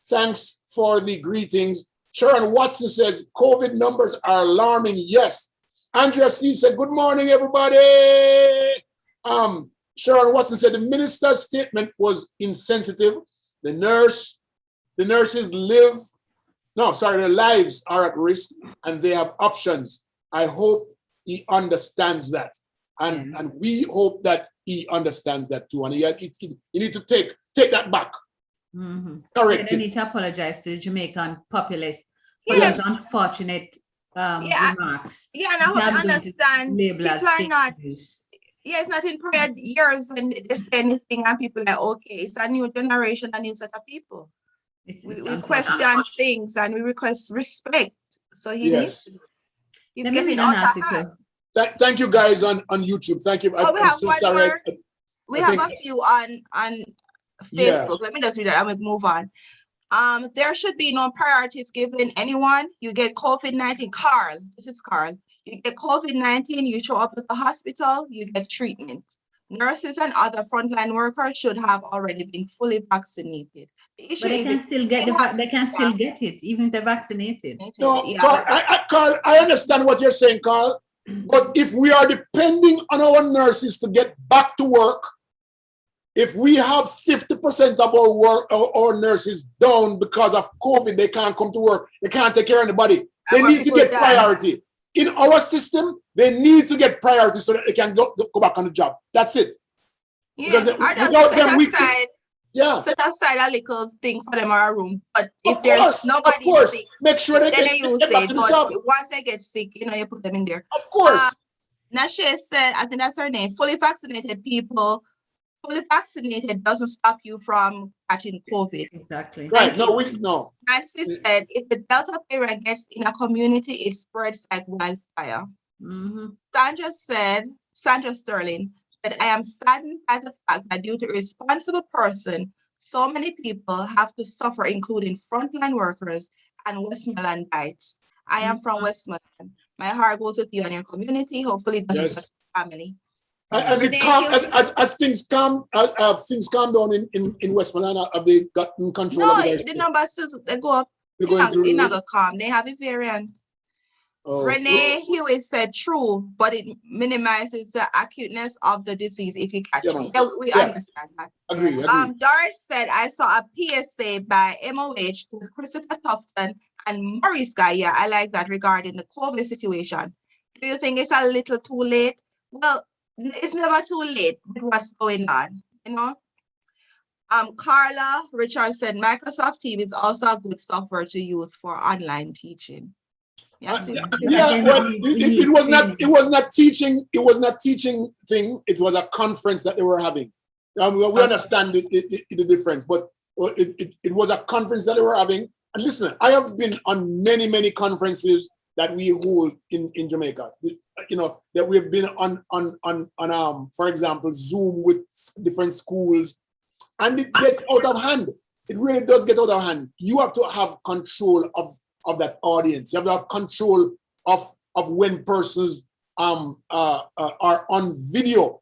Speaker 1: thanks for the greetings. Sharon Watson says, COVID numbers are alarming. Yes. Andrea C said, good morning, everybody. Sharon Watson said, the minister's statement was insensitive. The nurses their lives are at risk and they have options. I hope he understands that. And we hope that he understands that too. And you need to take that back. Correct.
Speaker 2: I need to apologize to the Jamaican populace for
Speaker 3: Yes.
Speaker 2: those unfortunate remarks.
Speaker 3: Yeah, and I hope you understand.
Speaker 2: Label as
Speaker 3: People are
Speaker 2: fake
Speaker 3: not.
Speaker 2: news.
Speaker 3: Yeah, it's not in prior years when they say anything and people are like, okay, it's a new generation, a new set of people. We question things and we request respect. So he needs to. He's
Speaker 2: Let me
Speaker 3: getting
Speaker 2: read an
Speaker 3: out of
Speaker 2: article.
Speaker 3: hand.
Speaker 1: Thank you guys on YouTube. Thank you.
Speaker 3: Oh, we have one
Speaker 1: sorry.
Speaker 3: more. We have a few on Facebook.
Speaker 1: Yeah.
Speaker 3: Let me just read that. I'm gonna move on. There should be no priorities given anyone. You get COVID-19, Carl. This is Carl. You get COVID-19, you show up at the hospital, you get treatment. Nurses and other frontline workers should have already been fully vaccinated. The issue
Speaker 2: But they can still get they can still get it, even if they're vaccinated.
Speaker 1: No,
Speaker 3: Yeah.
Speaker 1: Carl, I understand what you're saying, Carl. But if we are depending on our nurses to get back to work, if we have 50% of our nurses down because of COVID, they can't come to work, they can't take care of anybody. They need to get priority. In our system, they need to get priority so that they can go back on the job. That's it.
Speaker 3: Yeah,
Speaker 1: Because without them,
Speaker 3: set aside a little thing for them or a room. But if
Speaker 1: Of
Speaker 3: there's
Speaker 1: course,
Speaker 3: nobody
Speaker 1: of course.
Speaker 3: sick,
Speaker 1: Make sure they
Speaker 3: then
Speaker 1: get
Speaker 3: you use
Speaker 1: back
Speaker 3: it.
Speaker 1: to the
Speaker 3: But
Speaker 1: job.
Speaker 3: once they get sick, you put them in there.
Speaker 1: Of course.
Speaker 3: Nashe said, I think that's her name, fully vaccinated doesn't stop you from catching COVID.
Speaker 2: Exactly.
Speaker 1: Right. No.
Speaker 3: Nancy said, if the Delta variant gets in a community, it spreads like wildfire. Sandra Sterling said, I am saddened by the fact that due to irresponsible person, so many people have to suffer, including frontline workers and Westmorelandites. I am from Westmoreland. My heart goes with you and your community. Hopefully, it doesn't affect your family.
Speaker 1: As things calm down in Westmoreland, have they gotten control?
Speaker 3: No,
Speaker 1: of it?
Speaker 3: the numbers they go up.
Speaker 1: They're going through.
Speaker 3: It's not gonna calm. They have a variant. Renee Hewitt said, true, but it minimizes the acuteness of the disease if you catch it. Yeah, we understand that.
Speaker 1: Agree.
Speaker 3: Doris said, I saw a PSA by MOH with Christopher Tufton and Maurice Guy. Yeah, I like that regarding the COVID situation. Do you think it's a little too late? Well, it's never too late with what's going on, Carla Richard said, Microsoft Teams is also a good software to use for online teaching. Yes,
Speaker 1: it was not teaching thing. It was a conference that they were having. We understand the difference, but it was a conference that they were having. And listen, I have been on many conferences that we hold in Jamaica. That we've been on for example, Zoom with different schools, and it gets out of hand. It really does get out of hand. You have to have control of that audience. You have to have control of when persons are on video,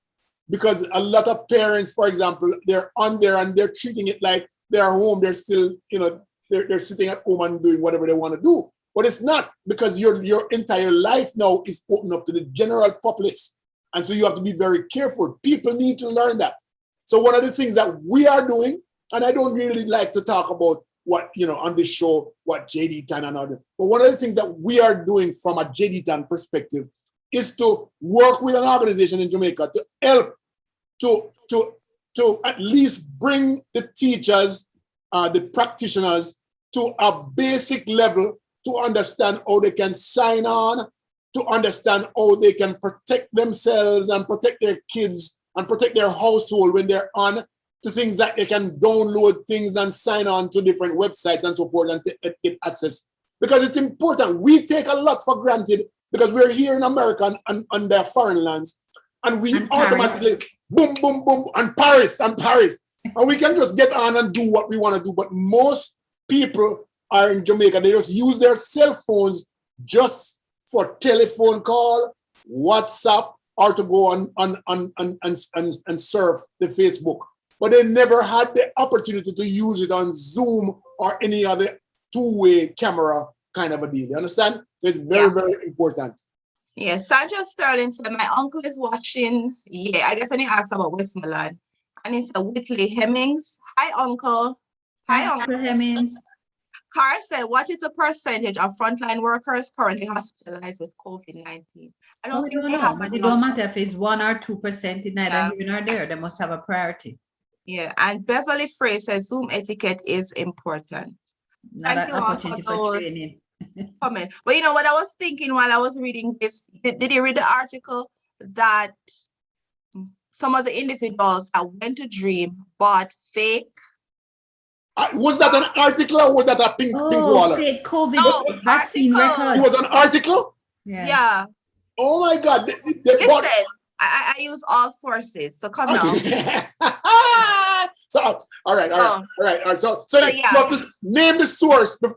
Speaker 1: because a lot of parents, for example, they're on there and they're treating it like they're home. They're still, they're sitting at home and doing whatever they want to do. But it's not, because your entire life now is open up to the general populace. And so you have to be very careful. People need to learn that. So one of the things that we are doing, and I don't really like to talk about what, on this show, what JD Tan and other, but one of the things that we are doing from a JD Tan perspective is to work with an organization in Jamaica to help to at least bring the teachers, the practitioners to a basic level to understand how they can sign on, to understand how they can protect themselves and protect their kids and protect their household when they're on, to things that they can download things and sign on to different websites and so forth and get access. Because it's important. We take a lot for granted because we're here in America and on their foreign lands, and we automatically boom, boom, boom, and Paris. And we can just get on and do what we want to do. But most people are in Jamaica. They just use their cell phones just for telephone call, WhatsApp, or to go and surf the Facebook. But they never had the opportunity to use it on Zoom or any other two-way camera kind of a deal. You understand? So it's very, very important.
Speaker 3: Yeah, Sandra Sterling said, my uncle is watching. Yeah, I guess when he asked about Westmoreland, and he said, Whitley Hemmings. Hi, uncle.
Speaker 2: Hi, Uncle Hemmings.
Speaker 3: Carr said, what is the percentage of frontline workers currently hospitalized with COVID-19? I don't think
Speaker 2: don't
Speaker 3: they
Speaker 2: know,
Speaker 3: have
Speaker 2: but
Speaker 3: a
Speaker 2: it don't
Speaker 3: number.
Speaker 2: matter if it's 1 or 2%, it's neither
Speaker 3: Yeah.
Speaker 2: here nor there. They must have a priority.
Speaker 3: Yeah, and Beverly Frey says Zoom etiquette is important.
Speaker 2: Not
Speaker 3: Thank
Speaker 2: an
Speaker 3: you all for
Speaker 2: opportunity for
Speaker 3: those
Speaker 2: training.
Speaker 3: comments. But you know what I was thinking while I was reading this? Did you read the article that some of the individuals that went to Dream bought fake?
Speaker 1: Was that an article or was that a pink
Speaker 2: Oh,
Speaker 1: waller?
Speaker 2: fake COVID
Speaker 3: No,
Speaker 2: vaccine
Speaker 3: article.
Speaker 1: It
Speaker 2: records.
Speaker 1: was an article?
Speaker 3: Yeah.
Speaker 1: Oh my God.
Speaker 3: Listen, I use all sources, so come now.
Speaker 1: So, all right. So
Speaker 3: yeah.
Speaker 1: you have to name the source, so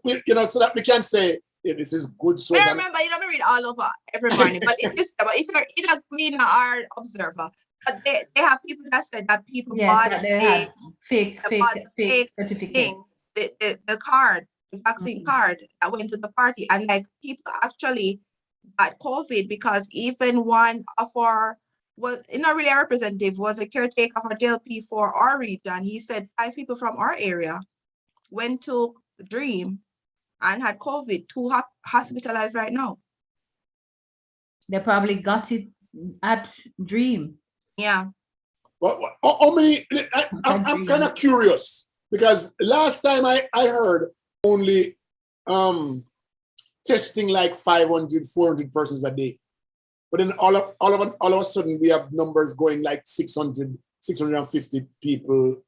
Speaker 1: that we can say, yeah, this is good source.
Speaker 3: I remember, you don't read all over every morning, but it is, but if you're in a cleaner or observer, but they have people that said that people bought
Speaker 2: that they had fake certificate.
Speaker 3: things, the card, the vaccine card that went to the party, and like people actually got COVID because even one of our not really a representative, was a caretaker of a JLP for our region. He said 5 people from our area went to Dream and had COVID, 2 hospitalized right now.
Speaker 2: They probably got it at Dream.
Speaker 3: Yeah.
Speaker 1: Well, how many? I'm kind of curious because last time I heard only testing like 500, 400 persons a day. But then all of a sudden we have numbers going like 600, 650 people.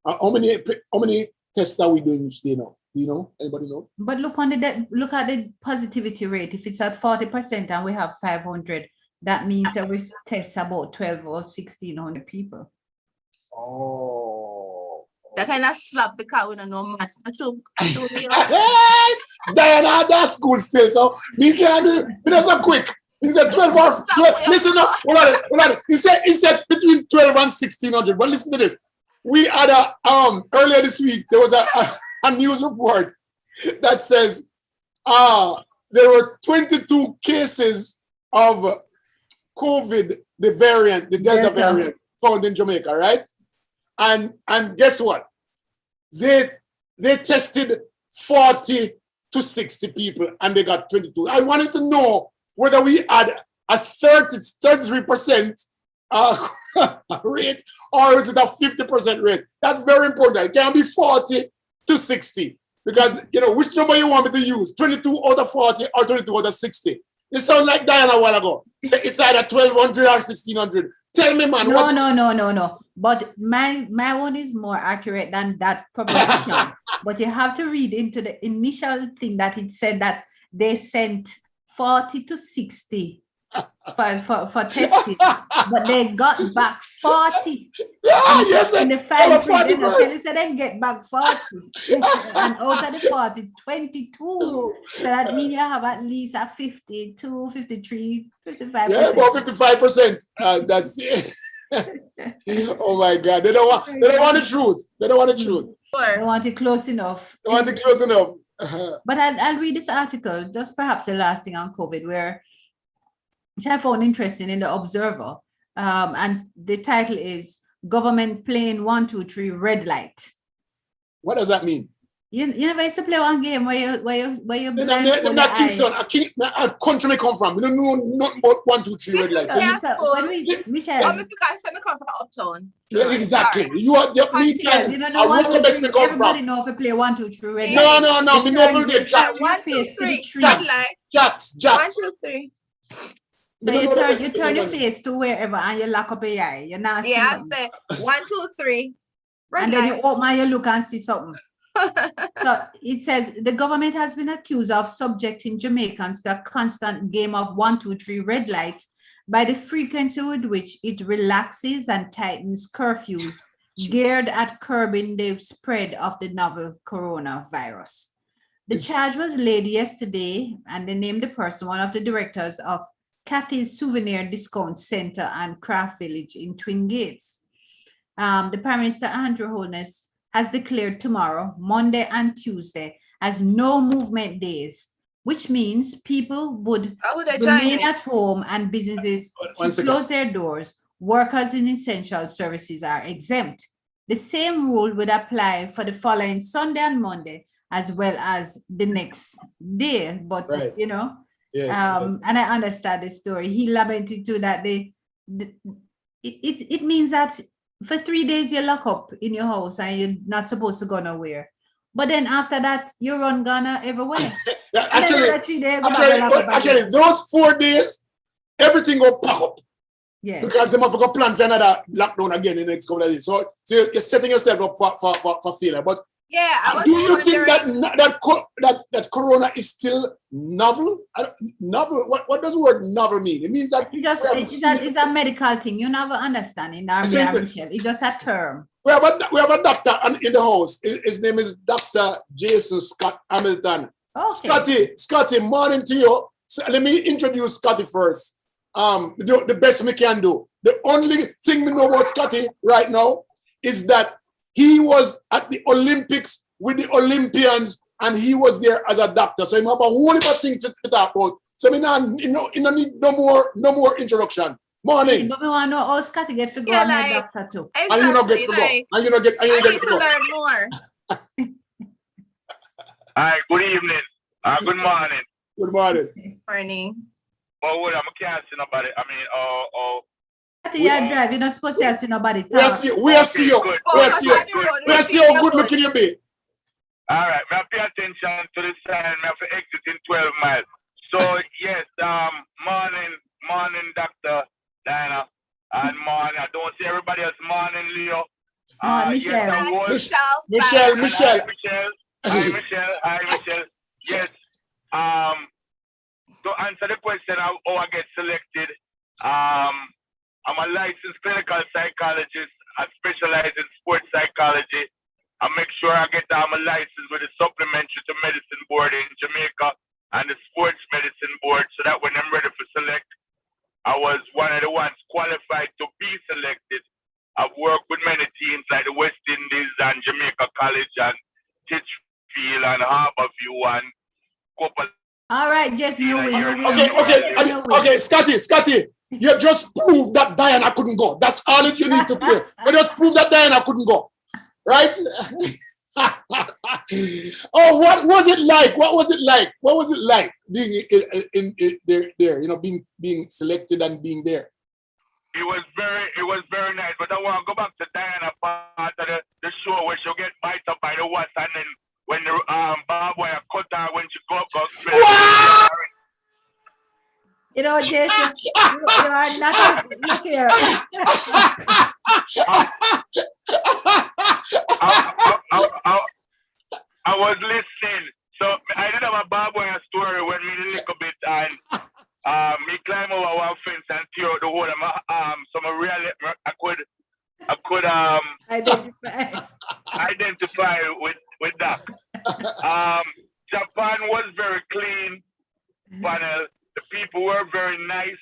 Speaker 1: How many tests are we doing each day now? Do you know? Anybody know?
Speaker 2: But look at the positivity rate. If it's at 40% and we have 500, that means that we test about 12 or 1,600 people.
Speaker 1: Oh.
Speaker 3: That kind of slap because we don't know much.
Speaker 1: Diana, that's school still. So we can't do it so quick. He said 12 or 12. Listen up. Hold on. He said between 12 and 1,600. But listen to this. We had earlier this week, there was a news report that says there were 22 cases of COVID, the Delta variant, found in Jamaica, right? And guess what? They tested 40 to 60 people and they got 22. I wanted to know whether we had a 33% rate or is it a 50% rate. That's very important. It can't be 40 to 60 because, which number you want me to use? 22 out of 40 or 22 out of 60? It sounds like Diana a while ago. It's either 1,200 or 1,600. Tell me, man.
Speaker 2: No. But my one is more accurate than that proposition. But you have to read into the initial thing that it said that they sent 40 to 60 for testing, but they got back 40. In the fine print, they said they get back 40. And out of the 40, 22. So that means you have at least a 52, 53, 55%.
Speaker 1: Yeah, about 55%. That's it. Oh my God. They don't want the truth. They don't want the truth.
Speaker 2: They want it close enough. But I'll read this article, just perhaps the last thing on COVID, which I found interesting in the Observer. And the title is Government Playing 1, 2, 3 Red Light.
Speaker 1: What does that mean?
Speaker 2: You never used to play one game where you
Speaker 1: I'm not Kingston. A country may come from. We don't know nothing about 1, 2, 3 red light.
Speaker 2: Michelle.
Speaker 3: If you guys say me come from Uptown.
Speaker 1: Yeah, exactly. You are the everybody
Speaker 2: know if you play 1, 2, 3 red
Speaker 1: light. No. We know they jack.
Speaker 3: 1, 2, 3.
Speaker 1: Jacks.
Speaker 3: 1, 2, 3.
Speaker 2: So you turn your face to wherever and you lock up your eye. You're not
Speaker 3: seeing. I say 1, 2, 3.
Speaker 2: And then you open your look and see something. So it says the government has been accused of subjecting Jamaicans to a constant game of 1, 2, 3 red light by the frequency with which it relaxes and tightens curfews geared at curbing the spread of the novel coronavirus. The charge was laid yesterday, and they named the person one of the directors of Kathy's Souvenir Discount Center and Craft Village in Twin Gates. The Prime Minister Andrew Holness has declared tomorrow, Monday and Tuesday, as no movement days, which means people would remain at home and businesses should close their doors. Workers in essential services are exempt. The same rule would apply for the following Sunday and Monday, as well as the next day. But
Speaker 1: Right.
Speaker 2: you know,
Speaker 1: Yes,
Speaker 2: and I understand the story. He lamented too that it means that for 3 days you lock up in your house and you're not supposed to go nowhere. But then after that, you run Ghana everywhere.
Speaker 1: Yeah,
Speaker 2: And then
Speaker 1: actually,
Speaker 2: 3 days, go back and lock up
Speaker 1: actually,
Speaker 2: again.
Speaker 1: those 4 days, everything will pack up
Speaker 2: Yeah.
Speaker 1: because they have to go plan for another lockdown again in the next couple of days. So you're setting yourself up for failure. But
Speaker 3: Yeah, I was
Speaker 1: do you think
Speaker 3: wondering.
Speaker 1: that Corona is still novel? Novel? What does the word novel mean? It means that
Speaker 2: It's a medical thing. You're not gonna understand in Army and Michelle. It's just a term.
Speaker 1: we have a doctor in the house. His name is Dr. Jason Scott Hamilton.
Speaker 2: Okay.
Speaker 1: Scotty, morning to you. So let me introduce Scotty first. The best we can do. The only thing we know about Scotty right now is that he was at the Olympics with the Olympians and he was there as a doctor. So he have a whole lot of things to talk about. So I need no more introduction. Morning.
Speaker 2: But we want to know how Scotty get to go
Speaker 3: Yeah,
Speaker 2: on
Speaker 3: like,
Speaker 2: a doctor too.
Speaker 1: And you not get
Speaker 3: Exactly.
Speaker 1: to go.
Speaker 3: Like,
Speaker 1: And you not get
Speaker 3: I
Speaker 1: to
Speaker 3: need to
Speaker 1: go.
Speaker 3: learn more.
Speaker 4: Hi, good evening. Good morning.
Speaker 1: Good morning.
Speaker 3: Morning.
Speaker 4: Oh, well, I can't see nobody. I mean,
Speaker 2: Scotty, you drive. You're not supposed to see nobody
Speaker 1: We are
Speaker 2: talk.
Speaker 1: see you.
Speaker 4: good.
Speaker 1: We are see you. We are see you. Good looking you be.
Speaker 4: All right, may I pay attention to the sign. May I have to exit in 12 miles. So, yes, morning, Dr. Diana. And morning, I don't see everybody else. Morning, Leo.
Speaker 2: Michelle.
Speaker 4: Yes, I was.
Speaker 1: Michelle.
Speaker 4: And Hi, Michelle. Hi, Michelle. Yes. To answer the question of how I get selected, I'm a licensed clinical psychologist. I specialize in sports psychology. I make sure I get my license with the supplementary to medicine board in Jamaica and the sports medicine board, so that when I'm ready for select, I was one of the ones qualified to be selected. I've worked with many teams like the West Indies and Jamaica College and Titchfield and Harborview and couple.
Speaker 2: All right, Jesse, you win.
Speaker 1: Okay, Scotty, you just proved that Diana couldn't go. That's all that you need to do. You just prove that Diana couldn't go, right? Oh, what was it like? What was it like being in there? You know, being selected and being there.
Speaker 4: It was very nice. But I want to go back to Diana part of the show where she'll get bite up by the wasp, and then when the barbed wire cut her when she go up.
Speaker 2: You know, Jason, you are not look here.
Speaker 4: I was listening. So I did have a barbed wire story when me look a bit and me climb over one fence and tear out the whole of my arm. So I could identify with that. Japan was very clean panel. The people were very nice.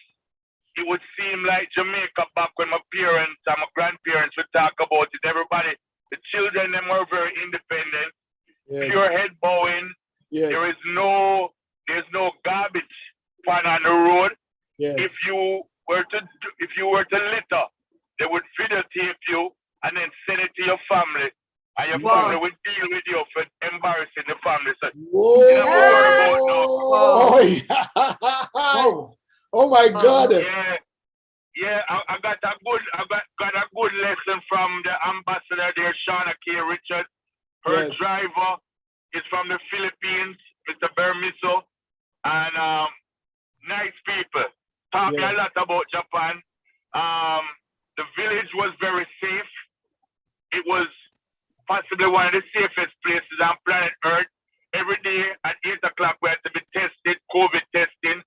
Speaker 4: It would seem like Jamaica back when my parents and my grandparents would talk about it. Everybody, the children, them were very independent.
Speaker 1: Yes.
Speaker 4: Pure head bowing.
Speaker 1: Yes.
Speaker 4: There's no garbage pan on the road.
Speaker 1: Yes.
Speaker 4: If you were to litter, they would videotape you and then send it to your family. And your family would deal with you for embarrassing the family. So,
Speaker 1: oh my God!
Speaker 4: Yeah. I got a good lesson from the ambassador there, Shauna K. Richards. Her driver is from the Philippines, Mr. Bermiso, and nice people. Talking a lot about Japan. The village was very safe. It was possibly one of the safest places on planet Earth. Every day at 8 o'clock we had to be tested, COVID testing.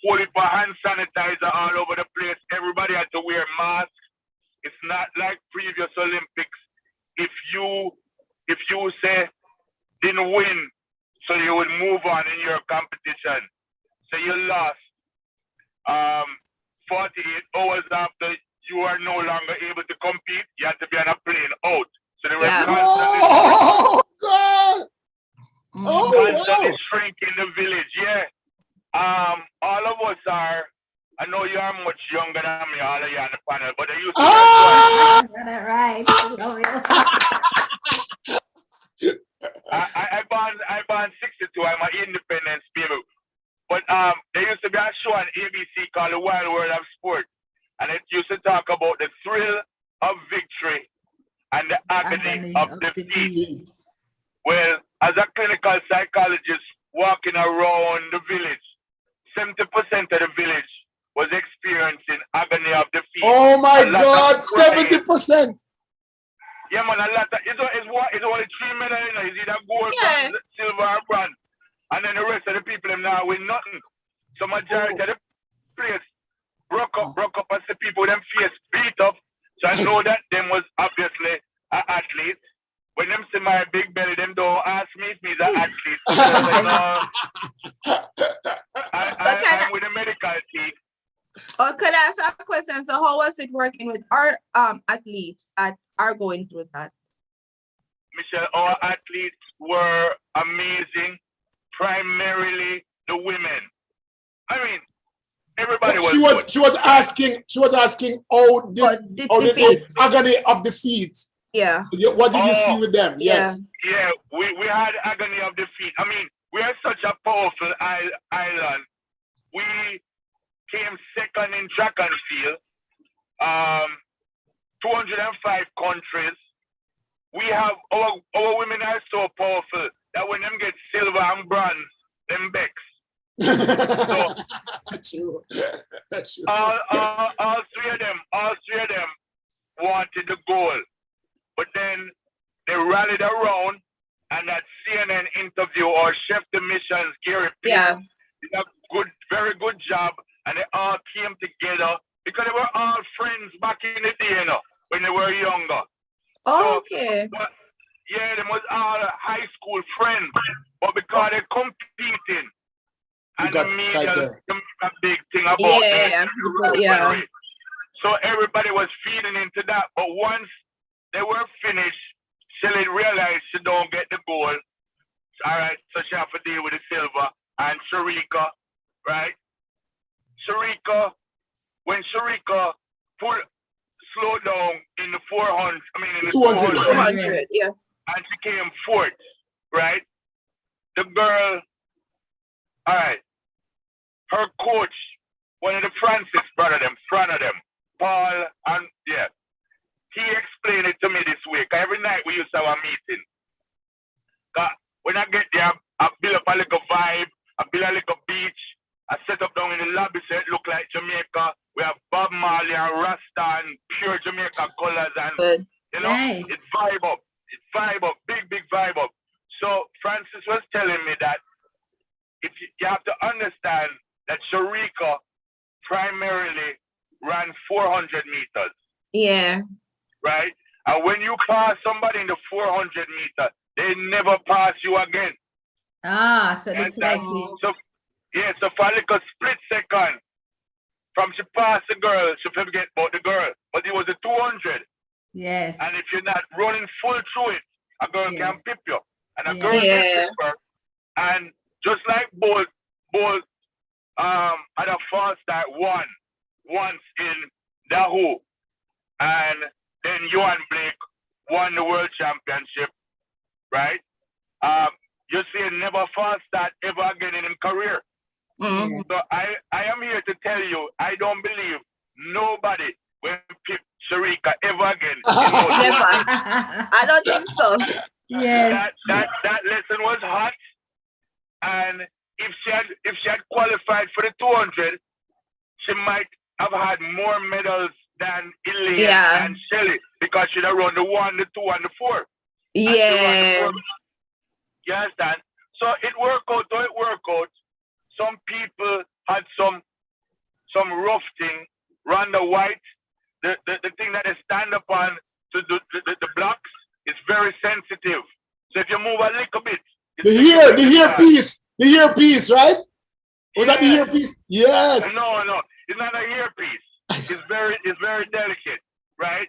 Speaker 4: Holy for hand sanitizer all over the place. Everybody had to wear masks. It's not like previous Olympics. If you say didn't win, so you would move on in your competition. So you lost. 48 hours after you are no longer able to compete, you have to be on a plane out. So they were constantly shrinking the village. Yeah. All of us are. I know you are much younger than me, all of you on the panel, but I used to. I born 62. I'm an independence baby. But there used to be a show on ABC called The Wild World of Sport, and it used to talk about the thrill of victory and the agony of defeat. Well, as a clinical psychologist walking around the village, 70% of the village was experiencing agony of defeat.
Speaker 1: Oh my God, 70%.
Speaker 4: Yeah, man, a lot of it's only 3 million, you know, it's either gold, bronze, silver, or bronze. And then the rest of the people them now win nothing. So majority of the place broke up as the people them face beat up. So I know that them was obviously an athlete. When them see my big belly, them don't ask me if me's an athlete. I'm with the medical team.
Speaker 3: Oh, could I ask a question? So how was it working with our athletes that are going through that?
Speaker 4: Michelle, our athletes were amazing, primarily the women. I mean, everybody was.
Speaker 1: She was asking how the agony of defeat.
Speaker 3: Yeah.
Speaker 1: What did you see with them? Yes.
Speaker 4: Yeah, we had agony of defeat. I mean, we are such a powerful island. We came second in track and field. 205 countries. We have our women are so powerful that when them get silver and bronze, them becks. So
Speaker 1: That's true.
Speaker 4: all three of them wanted the goal. But then they rallied around, and that CNN interview or Chef de Mission's Gary Pierce did a very good job, and they all came together because they were all friends back in the day, you know, when they were younger.
Speaker 3: Oh, okay.
Speaker 4: But, yeah, they was all high school friends, but because they're competing, and the media make a big thing about that. So everybody was feeding into that, but once they were finished, Shelly realized she don't get the goal. All right, so she have to deal with the silver. And Sharika, right? When Sharika slowed down in the 400, in the 200,
Speaker 3: yeah.
Speaker 4: And she came fourth, right? The girl, all right, her coach, one of the Francis brother, front of them, Paul, and yeah. He explained it to me this week. Every night we used to have a meeting. When I get there, I build up a little vibe. I build a little beach. I set up down in the lobby so it look like Jamaica. We have Bob Marley and Rasta and pure Jamaica colors and you know, it's vibe up. It's vibe up. Big vibe up. So Francis was telling me that if you have to understand that Sharika primarily ran 400 meters.
Speaker 3: Yeah.
Speaker 4: Right? And when you pass somebody in the 400 meter, they never pass you again.
Speaker 2: So it's like
Speaker 4: so for like a split second, from she passed the girl, she forget about the girl. But it was a 200.
Speaker 2: Yes.
Speaker 4: And if you're not running full through it, a girl can pip you. And a girl can pip her. And just like Bolt had a false start once in Dahoo. And then Johan Blake won the world championship, right? You see, never false start ever again in his career.
Speaker 3: Mm-hmm.
Speaker 4: So I am here to tell you, I don't believe nobody will pick Sharika ever again.
Speaker 3: Never. I don't think so.
Speaker 2: Yes.
Speaker 4: That lesson was hot, and if she had qualified for the 200, she might have had more medals than Elaine and Shelly because she'd have run the 1, the 2, and the 4.
Speaker 3: Yeah.
Speaker 4: You understand? So it worked out, though it worked out. Some people had some rough thing. Rhonda White, the thing that they stand upon to the blocks is very sensitive. So if you move a little bit,
Speaker 1: the earpiece, right? Was that the earpiece? Yes.
Speaker 4: No, it's not an earpiece. It's very delicate, right?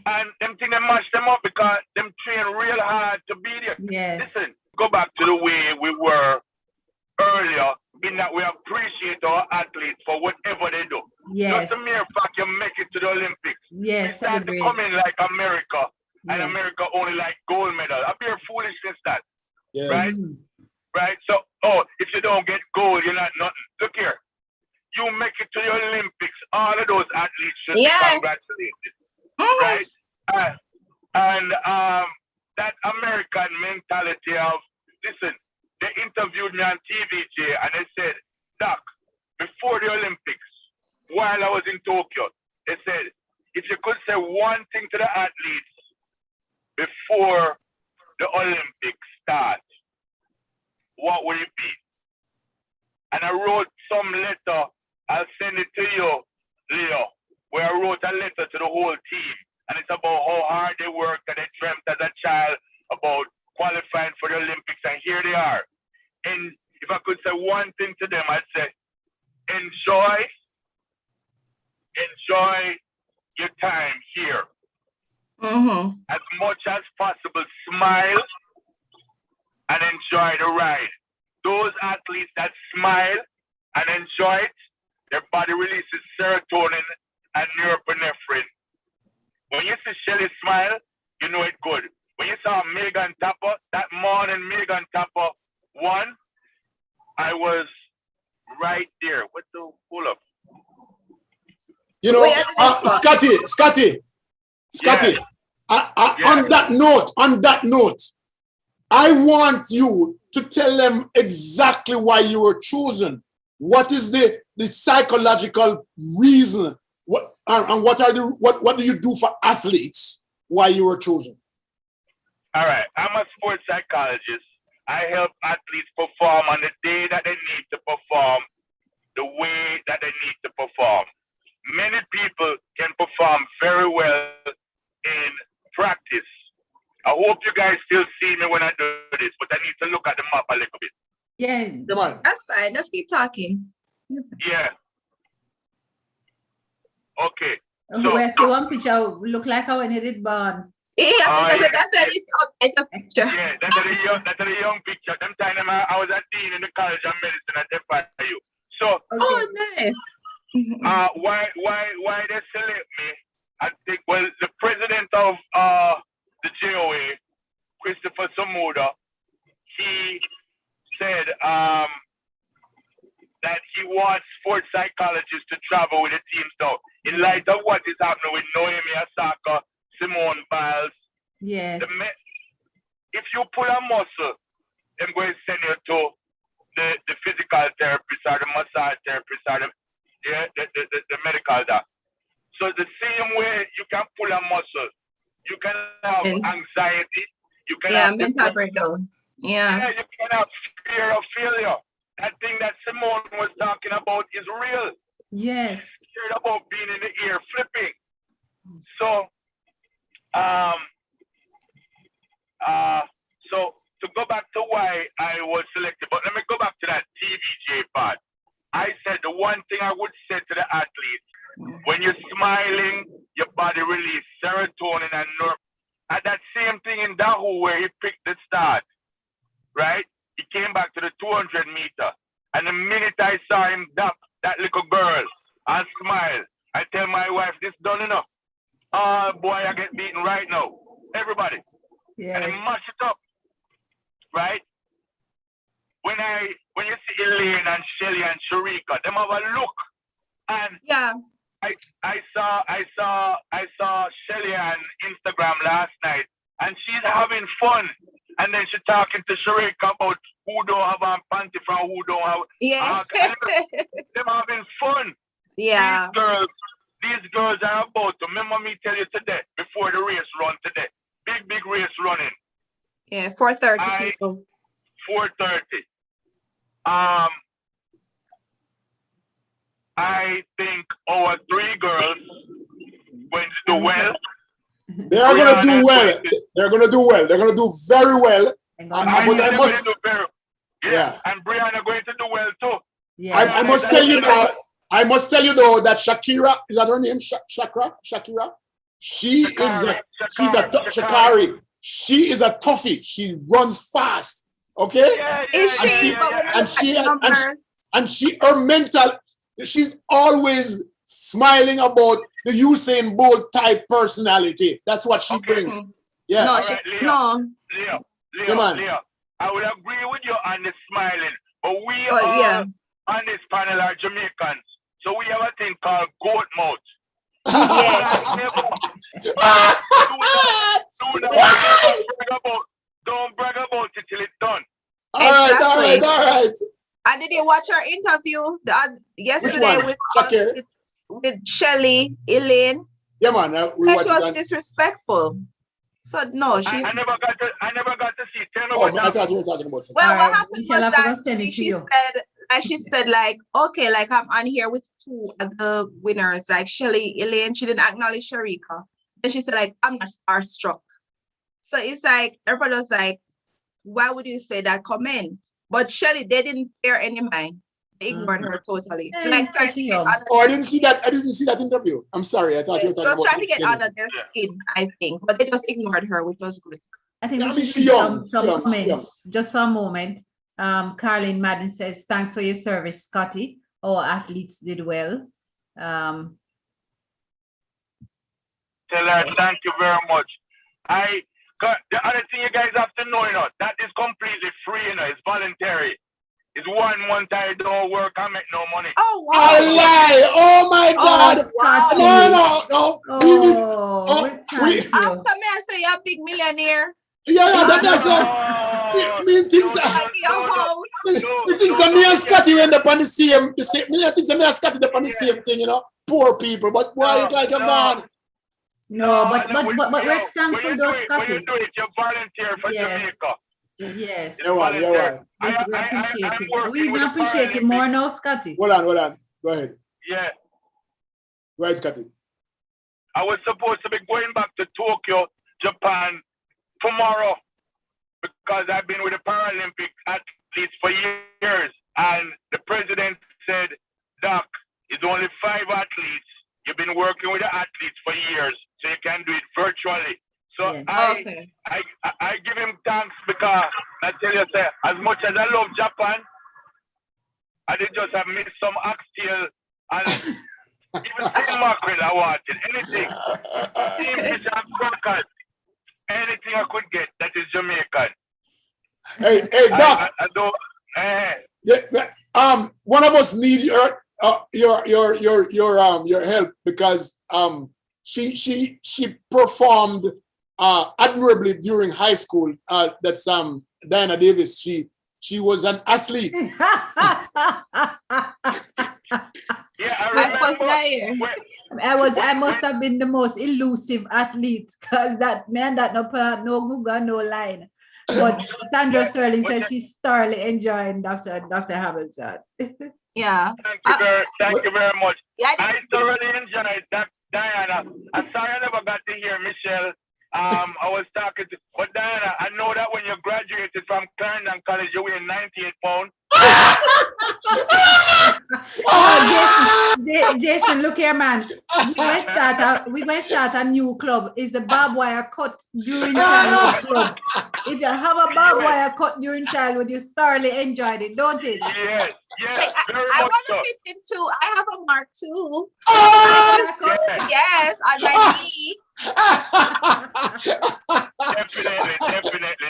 Speaker 4: And them thing they mash them up because them train real hard to be there.
Speaker 2: Yes.
Speaker 4: Listen, go back to the way we were earlier, in that we appreciate our athletes for whatever they do.
Speaker 2: Yes.
Speaker 4: Just the mere fact you make it to the Olympics.
Speaker 2: Yes,
Speaker 4: it's time to come in like America, and America only like gold medal. A bare foolishness that.
Speaker 1: Yes.
Speaker 4: Right? Right? So, if you don't get gold, you're not nothing. Look here. You make it to the Olympics. All of those athletes should be congratulated. Right? And that American mentality of, listen, they interviewed me on TVJ and they said, Doc, before the Olympics, while I was in Tokyo, they said, if you could say one thing to the athletes before the Olympics start, what would it be? And I wrote some letter, I'll send it to you, Leo, where I wrote a letter to the whole team. And it's about how hard they worked and they dreamt as a child about qualifying for the Olympics. And here they are. And if I could say one thing to them, I'd say, enjoy your time here. As much as possible, smile and enjoy the ride. Those athletes that smile and enjoy it, their body releases serotonin and norepinephrine. When you see Shelly smile, you know it's good. When you saw Megan Tapper, that morning Megan Tapper won, I was right there. What the hold up?
Speaker 1: You know, Scotty.
Speaker 4: Yes.
Speaker 1: On that note, I want you to tell them exactly why you were chosen. What is the psychological reason? What do you do for athletes? Why you were chosen?
Speaker 4: All right, I'm a sports psychologist. I help athletes perform on the day that they need to perform, the way that they need to perform. Many people can perform very well in practice. I hope you guys still see me when I do this, but I need to look at the map a little bit.
Speaker 2: Yeah.
Speaker 1: Come on.
Speaker 3: That's fine. Let's keep talking.
Speaker 4: Yeah. Okay.
Speaker 2: So I see one picture look like how when you did born.
Speaker 3: Yeah, because like I said, it's a picture.
Speaker 4: Yeah, that's a young picture. Them time I was a dean in the College of Medicine at FIU. So
Speaker 3: Oh, nice.
Speaker 4: why they select me? I think the president of the JOA, Christopher Samuda, he said that he wants sports psychologists to travel with the teams now. In light of what is happening with Naomi Osaka, Simone Biles.
Speaker 2: Yes.
Speaker 4: If you pull a muscle, they're going to send you to the physical therapist or the massage therapist or the medical doctor. So the same way you can pull a muscle, you can have anxiety, you can have
Speaker 3: mental breakdown. Yeah,
Speaker 4: you can have fear of failure. That thing that Simone was talking about is real.
Speaker 2: Yes.
Speaker 4: Scared about being in the air, flipping. So, so to go back to why I was selected, but let me go back to that TVJ part. I said the one thing I would say to the athletes, when you're smiling, your body releases serotonin and at that same thing in Dahu where he picked the start, right? He came back to the 200 meter. And the minute I saw him dump that little girl and smile, I tell my wife, this done enough. Oh boy, I get beaten right now. Everybody.
Speaker 2: Yes.
Speaker 4: And they mash it up. Right? When you see Elaine and Shelly and Sharika, them have a look. And
Speaker 3: yeah.
Speaker 4: I saw Shelly on Instagram last night, and she's having fun. And then she's talking to Sharika about who don't have a panty from who don't have.
Speaker 3: Yeah.
Speaker 4: Them having fun.
Speaker 3: Yeah.
Speaker 4: These girls are about to. Remember me tell you today, before the race run today. Big race running.
Speaker 3: Yeah, 4:30 people.
Speaker 4: 4:30. I think our 3 girls going to do well.
Speaker 1: They are going to do well. They're going to do well. They're going to do very well.
Speaker 4: And Brianna going to do well too.
Speaker 2: Yeah.
Speaker 1: I must tell you though that Shakira, is that her name? Shakira? She is a Shakari. She is a toughie. She runs fast. Okay?
Speaker 3: Is she?
Speaker 1: Her mental, she's always smiling about the Usain Bolt type personality. That's what she brings. Yeah.
Speaker 3: No,
Speaker 4: Leo, I would agree with you on the smiling, but we
Speaker 3: But
Speaker 4: all
Speaker 3: yeah.
Speaker 4: on this panel are Jamaicans, so we have a thing called goat mouth. Don't brag about it till it's done.
Speaker 1: All right.
Speaker 3: And did you watch our interview yesterday with Shelly, Elaine?
Speaker 1: Yeah, man.
Speaker 3: She was disrespectful. So no, she's.
Speaker 4: I never got to see. Tell me
Speaker 1: I thought you were talking about something.
Speaker 3: Well, what happened was that she said, like, okay, like I'm on here with two of the winners, like Shelly, Elaine. She didn't acknowledge Sharika. And she said, like, I'm not starstruck. So it's like everybody was like, why would you say that comment? But Shelly, they didn't bear any mind. They ignored her totally. I
Speaker 1: didn't see that. I didn't see that interview. I'm sorry. I thought you were talking about.
Speaker 3: She was trying to get under their skin, I think, but they just ignored her, which was good.
Speaker 2: I think we should see some comments just for a moment. Carlin Madden says, "Thanks for your service, Scotty. Our athletes did well."
Speaker 4: Tell her thank you very much. The other thing you guys have to know, that is completely free, it's voluntary. It's 1 month I don't work, I make no money.
Speaker 3: Oh, wow.
Speaker 1: I lie. Oh, my God.
Speaker 3: Wow.
Speaker 1: No.
Speaker 3: After me, I say you're a big millionaire.
Speaker 1: Yeah, that's it. Me things are me and Scotty end up on the same. Me and things are me and Scotty up on the same thing, Poor people, but why you like you're gone?
Speaker 2: No, but we're thankful though, Scotty.
Speaker 4: When you do it, you volunteer for Jamaica.
Speaker 2: Yes.
Speaker 1: You know what?
Speaker 2: We appreciate it. We even appreciate it more now, Scotty.
Speaker 1: Hold on. Go ahead.
Speaker 4: Yeah.
Speaker 1: Go ahead, Scotty.
Speaker 4: I was supposed to be going back to Tokyo, Japan tomorrow because I've been with the Paralympic athletes for years. And the president said, Doc, it's only 5 athletes. You've been working with the athletes for years, so you can do it virtually. So I give him thanks because I tell you, sir, as much as I love Japan, I did just have missed some oxtail and even some mackerel I wanted. Anything. Fish and crackers. Anything I could get that is Jamaican.
Speaker 1: Hey, Doc. One of us need your help because she performed admirably during high school. That's Diana Davis. She was an athlete.
Speaker 4: Yeah, I
Speaker 3: was there.
Speaker 2: I must have been the most elusive athlete because that man that no Google, no line. But Sandra Sterling says she's thoroughly enjoying Dr. Hamilton.
Speaker 3: Yeah.
Speaker 4: Thank you very much.
Speaker 3: Yeah,
Speaker 4: I thoroughly enjoyed that, Diana. I'm sorry I never got to hear Michelle. I was talking to, but Diana, I know that when you graduated from Clarendon College, you weighed 98 pounds.
Speaker 2: Jason, look here, man. We're going to start a new club. It's the barbed wire cut during childhood club. If you have a barbed wire cut during childhood, you thoroughly enjoyed it, don't it?
Speaker 4: Yes.
Speaker 3: I want to fit in too. I have a mark too. Yes, on my knee.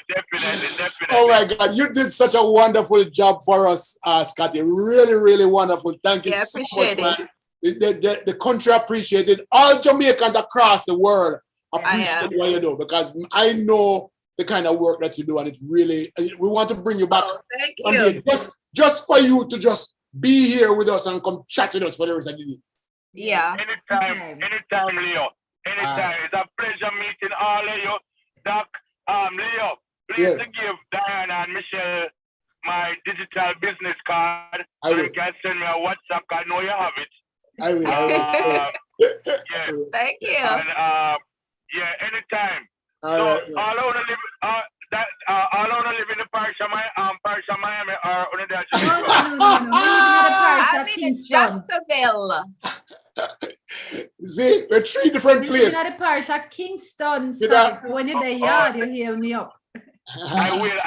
Speaker 4: Definitely.
Speaker 1: Oh my God, you did such a wonderful job for us, Scotty. Really, really wonderful. Thank you so much, man. The country appreciates it. All Jamaicans across the world appreciate what you do because I know the kind of work that you do, and it's really, we want to bring you back.
Speaker 3: Oh, thank you.
Speaker 1: Just for you to just be here with us and come chat with us for the rest of the day.
Speaker 3: Yeah.
Speaker 4: Anytime, Leo. Anytime. It's a pleasure meeting all of you. Doc, Leo, please give Diana and Michelle my digital business card. You can send me a WhatsApp. I know you have it.
Speaker 1: I will.
Speaker 3: Thank you.
Speaker 4: And, anytime. All I want to live in the parish of Miami or under that.
Speaker 3: I'm in Jacksonville.
Speaker 1: See, we're 3 different places.
Speaker 2: You're in the parish of Kingston. So when you're there, you hear me up.
Speaker 4: I will.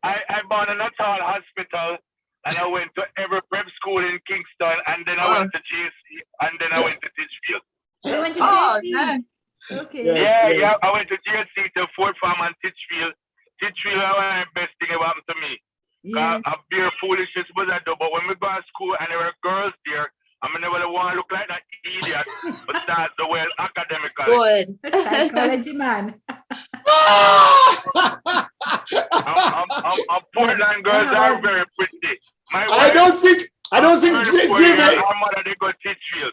Speaker 4: I born in a Natal hospital, and I went to every prep school in Kingston, and then I went to JC, and then I went to Titchfield.
Speaker 2: You went to JC?
Speaker 3: Nice.
Speaker 2: Okay.
Speaker 4: Yeah. I went to JC to Fort Farm and Titchfield teach you one of the best thing ever happened to me.
Speaker 2: Yes.
Speaker 4: I bear foolishness was I do, but when we go to school and there were girls there, I mean, never want to look like that idiot, but start the well academically.
Speaker 3: Good.
Speaker 2: Psychology man.
Speaker 4: Portland girls are very pretty. My
Speaker 1: I don't think Xavier.
Speaker 4: Our mother they go teach you.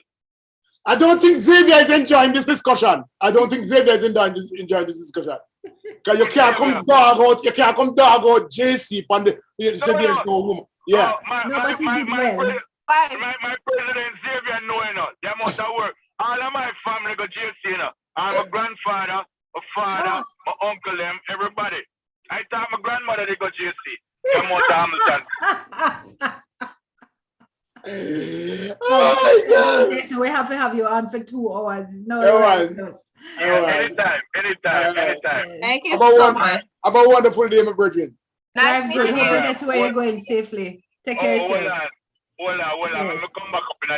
Speaker 1: I don't think Xavier is enjoying this discussion. I don't think Xavier is enjoying this discussion. Because you can't come dog out JC on the you said there's no woman. Yeah.
Speaker 2: No, but he did well.
Speaker 4: My president Xavier knowing the amount of work. All of my family go JC, you know. I'm a grandfather, a father, my uncle, them, everybody. I thought my grandmother they go JC. The amount of Hamilton.
Speaker 1: Oh my God.
Speaker 2: Okay, so we have to have you on for 2 hours. No,
Speaker 4: Anytime.
Speaker 3: Thank you so much.
Speaker 1: Have a wonderful day, my brethren.
Speaker 3: Nice
Speaker 2: Drive good.
Speaker 3: meeting
Speaker 2: Hope you
Speaker 3: you.
Speaker 2: get to where you're going safely. Take care of yourself.
Speaker 4: Hold on.
Speaker 2: Yes.
Speaker 4: Let me come back up in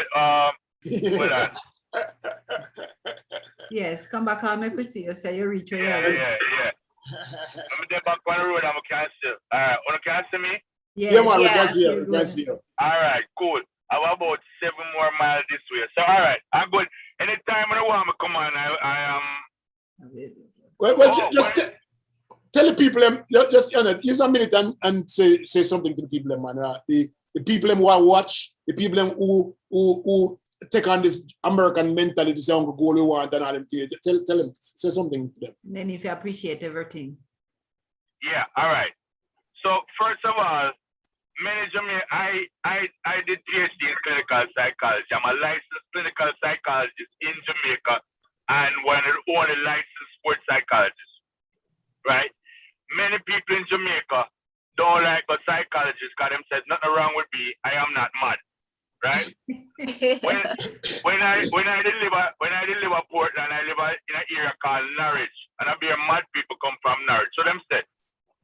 Speaker 4: hold on.
Speaker 2: Yes, come back on. Make we see you. So you reach where you're going.
Speaker 4: Yeah. I'm there back on the road. I'm cancel. Want to cancel me?
Speaker 1: Yeah, man, we
Speaker 3: Yeah.
Speaker 1: can see you. We can see you.
Speaker 4: All right, cool. I have about 7 more miles this way. So all right, I'm good. Anytime I want to come on, I am.
Speaker 1: Well, tell the people, just use a minute and say something to the people, man. The people who watch, the people who take on this American mentality, say, "I'm go we want," and all them things. Tell them, say something to them.
Speaker 2: Then if you appreciate everything.
Speaker 4: Yeah, all right. So first of all, manager me, I did PhD in clinical psychology. I'm a licensed clinical psychologist in Jamaica and one of the only licensed sports psychologists. Right? Many people in Jamaica don't like a psychologist because them said nothing wrong with me. I am not mad. Right? when I live at Portland, I live in an area called Norwich, and I be a mad people come from Norwich. So them said,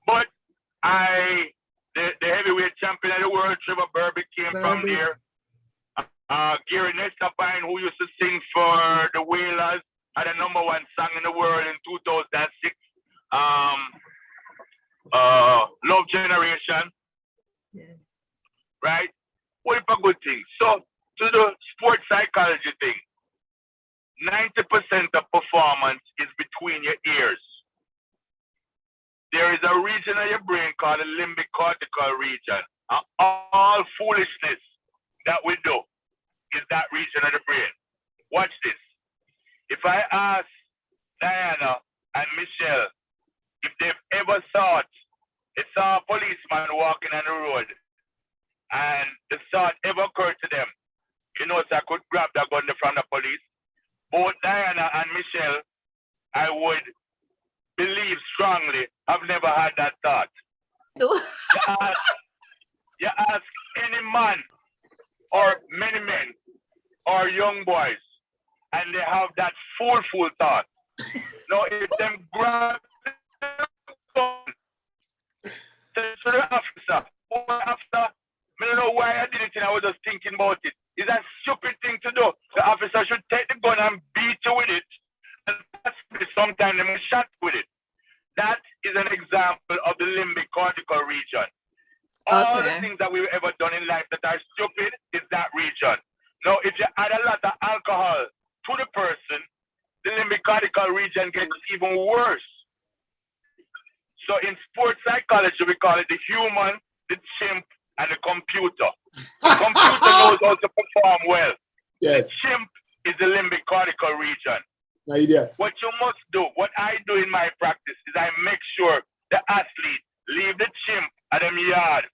Speaker 4: but the heavyweight champion of the world, Trevor Burbick, came from there. Gary Nesterpine, who used to sing for the Wailers, had a #1 song in the world in 2006. Love Generation.
Speaker 2: Yeah.
Speaker 4: Right? What if a good thing? So, to the sports psychology thing, 90% of performance is between your ears. There is a region of your brain called the limbic cortical region. And all foolishness that we do is that region of the brain. Watch this. If I ask Diana and Michelle if they've ever saw a policeman walking on the road and the thought ever occurred to them, you know, so I could grab the gun from the police, both Diana and Michelle, I would believe strongly, I've never had that thought. You ask any man or many men or young boys, and they have that foolful thought. Now, if them grab the gun to the officer, I don't know why I did it, and I was just thinking about it. It's a stupid thing to do. The officer should take the gun and beat you with it, and possibly sometimes they may shot with it. That is an example of the limbic cortical region. All the things that we've ever done in life that are stupid is that region. Now, if you add a lot of alcohol to the person, the limbic cortical region gets even worse. So in sports psychology, we call it the human, the chimp, and the computer. The computer knows how to perform well.
Speaker 1: Yes.
Speaker 4: The chimp is the limbic cortical region.
Speaker 1: No, idiot.
Speaker 4: What you must do, what I do in my practice is I make sure the athlete leave the chimp at the yard,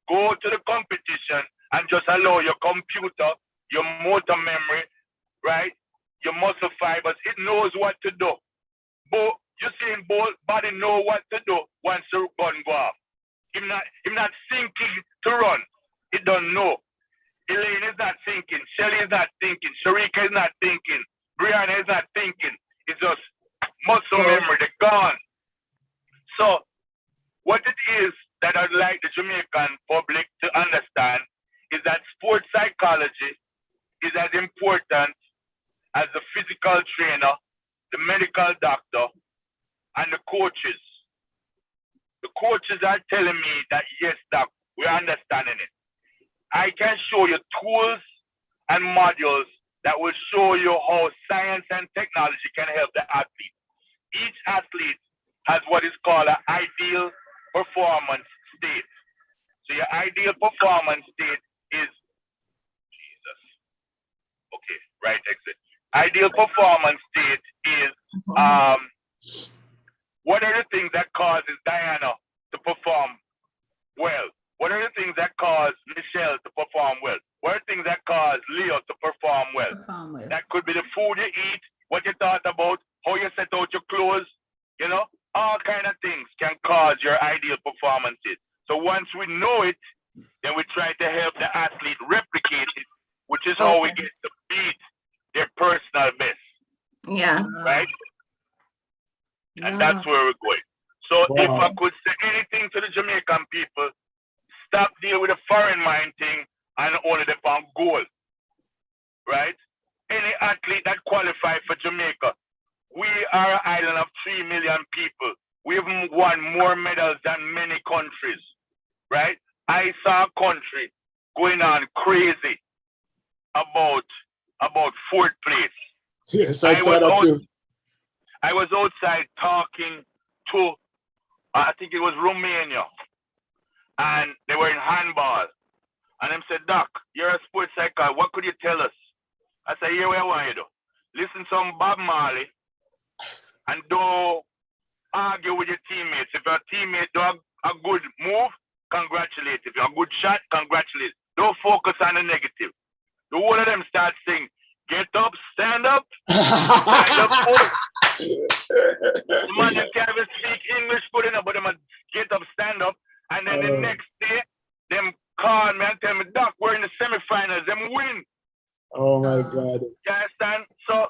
Speaker 4: go to the competition, and just allow your computer, your motor memory, right, your muscle fibers, it knows what to do. But you see, both body know what to do once the gun go off. Him not thinking to run. It don't know. Elaine is not thinking. Shelly is not thinking. Sharika is not thinking. Brianna is not thinking. It's just muscle memory. They're gone. So what it is that I'd like the Jamaican public to understand is that sports psychology is as important as the physical trainer, the medical doctor, and the coaches. coaches are telling me that, yes, doc, we're understanding it. I can show you tools and modules that will show you how science and technology can help the athlete. Each athlete has what is called an ideal performance state. So your ideal performance state is, Jesus, okay, right exit. Ideal performance state is, what are the things that causes Diana to perform well? What are the things that cause Michelle to perform well? What are the things that cause Leo to perform well? That could be the food you eat, what you thought about, how you set out your clothes, you know, all kind of things can cause your ideal performances. So once we know it, then we try to help the athlete replicate it, which is how we get to beat their personal best.
Speaker 3: Yeah.
Speaker 4: Right? And that's where we're going. So if I could say anything to the Jamaican people, stop dealing with the foreign mind thing and only depend on goal. Right? Any athlete that qualifies for Jamaica, we are an island of 3 million people. We've won more medals than many countries. Right? I saw a country going on crazy about fourth place.
Speaker 1: Yes, I saw that too.
Speaker 4: I was outside talking to, I think it was Romania, and they were in handball. And them said, Doc, you're a sports psychologist, what could you tell us? I said, here what I want you to do. Listen to some Bob Marley and don't argue with your teammates. If your teammate do a good move, congratulate. If you're a good shot, congratulate. Don't focus on the negative. The whole of them start saying, get up, stand up, stand up. The man them can't even speak English good enough, but them get up, stand up, and then the next day, them call me and tell me, Doc, we're in the semifinals, them win.
Speaker 1: Oh my God.
Speaker 4: You understand? So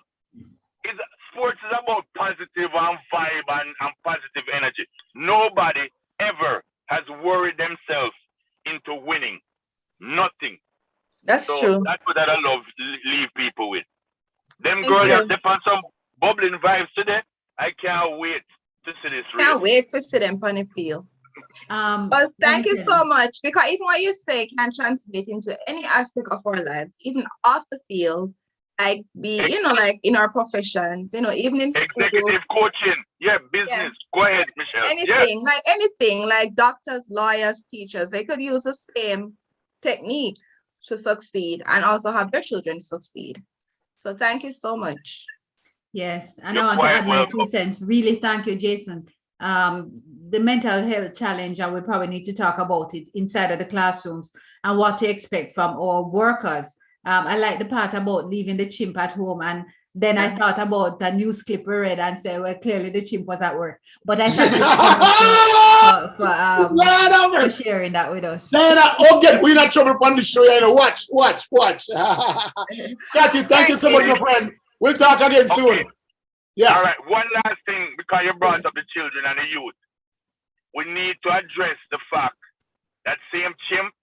Speaker 4: sports is about positive and vibe and positive energy. Nobody ever has worried themselves into winning. Nothing.
Speaker 3: That's true.
Speaker 4: That's what I love leave people with. Them girls have on some bubbling vibes today. I can't wait to see this.
Speaker 3: Can't wait to see them on the field. But thank you so much, because even what you say can translate into any aspect of our lives, even off the field, like like in our professions, even in school.
Speaker 4: Executive coaching, business. Yeah. Go ahead, Michelle.
Speaker 3: Anything, like doctors, lawyers, teachers, they could use the same technique to succeed and also have their children succeed. So thank you so much.
Speaker 2: Yes, and I want to add my 2 cents. Really, thank you, Jason. The mental health challenge, and we probably need to talk about it inside of the classrooms and what to expect from our workers. I like the part about leaving the chimp at home, and then I thought about the news clip we read and said, well, clearly the chimp was at work. But I thank you for sharing that with us.
Speaker 1: Okay, we're not trouble on the show. Watch. Scotty, thank you so much, my friend. We'll talk again soon. Yeah.
Speaker 4: All right. One last thing, because you brought up the children and the youth. We need to address the fact that same chimp,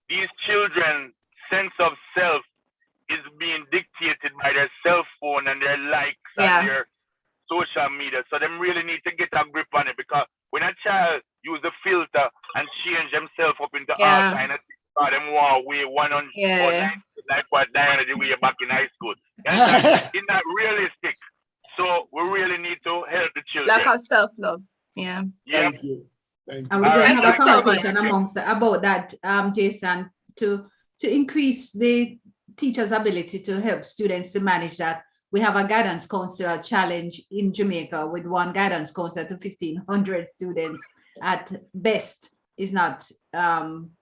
Speaker 4: these children's sense of self is being dictated by their cell phone and their likes and their social media. So them really need to get a grip on it, because when a child use a filter and change themselves up into all kind of things, them want weigh 100 like what Diana did way back in high school. It's not realistic. So we really need to help the children.
Speaker 3: Like our self-love. Yeah.
Speaker 1: Thank you.
Speaker 2: And we're going to have a conversation about that, Jason, to increase the teachers' ability to help students to manage that. We have a guidance counselor challenge in Jamaica with one guidance counselor to 1,500 students at best is not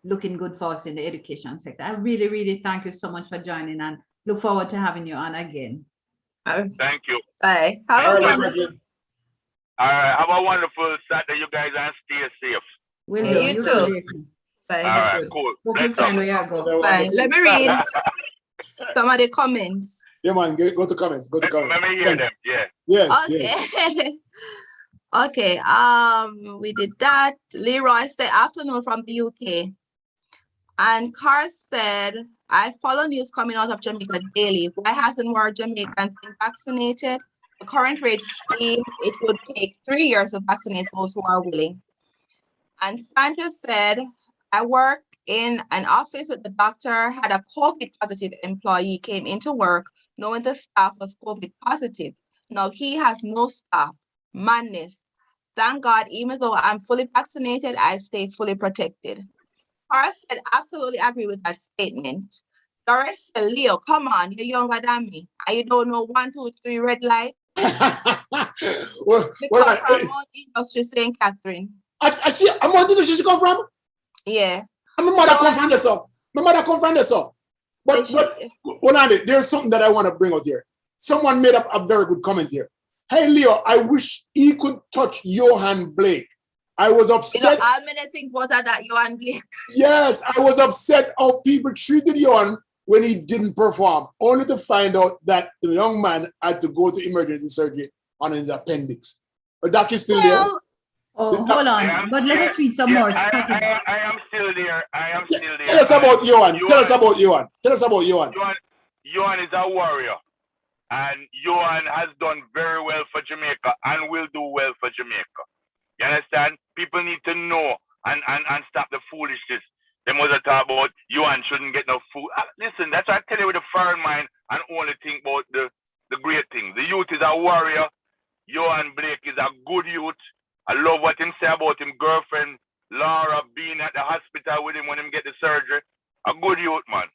Speaker 2: looking good for us in the education sector. I really, really thank you so much for joining, and look forward to having you on again.
Speaker 4: Thank you.
Speaker 3: Bye.
Speaker 4: All right. Have a wonderful Saturday, you guys, and stay safe.
Speaker 2: Will
Speaker 3: do. You too.
Speaker 2: Bye.
Speaker 4: All right, cool.
Speaker 3: Bye. Let me read some of the comments.
Speaker 1: Yeah, man. Go to comments. Let
Speaker 4: me hear them. Yeah.
Speaker 1: Yes.
Speaker 3: Okay.
Speaker 1: Yes.
Speaker 3: Okay. We did that. Leroy said, afternoon from the UK. And Carr said, I follow news coming out of Jamaica daily. Why hasn't more Jamaicans been vaccinated? The current rate seems it would take 3 years to vaccinate those who are willing. And Sandra said, I work in an office with the doctor, had a COVID positive employee, came into work knowing the staff was COVID positive. Now he has no staff. Madness. Thank God, even though I'm fully vaccinated, I stay fully protected. Carl said, absolutely agree with that statement. Doris said, Leo, come on, you're younger than me. And you don't know 1, 2, 3 red light?
Speaker 1: well,
Speaker 3: Because from Mount Industry, St. Catherine.
Speaker 1: I see, I'm Mount Industry she come from?
Speaker 3: Yeah.
Speaker 1: And my mother come from there, so. My mother come from there, so. But hold on, there's something that I want to bring out here. Someone made up a very good comment here. Hey, Leo, I wish he could touch Johan Blake. I was upset.
Speaker 3: How many think was that Johan Blake?
Speaker 1: Yes, I was upset how people treated Johan when he didn't perform, only to find out that the young man had to go to emergency surgery on his appendix. The doc is still there.
Speaker 2: Oh, hold on. But let us read some more.
Speaker 4: I am still there. I am still there.
Speaker 1: Tell us about Johan. Tell us about Johan. Tell us about Johan.
Speaker 4: Johan is a warrior. And Johan has done very well for Jamaica and will do well for Jamaica. You understand? People need to know and stop the foolishness. They must talk about Johan shouldn't get no food. Listen, that's why I tell you with a foreign mind and only think about the great things. The youth is a warrior. Johan Blake is a good youth. I love what him say about him girlfriend Laura being at the hospital with him when him get the surgery. A good youth, man.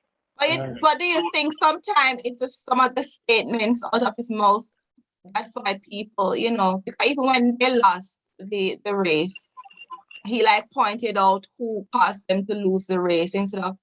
Speaker 3: But do you think sometimes it's just some of the statements out of his mouth? That's why people, because even when they lost the race, he pointed out who caused them to lose the race instead of,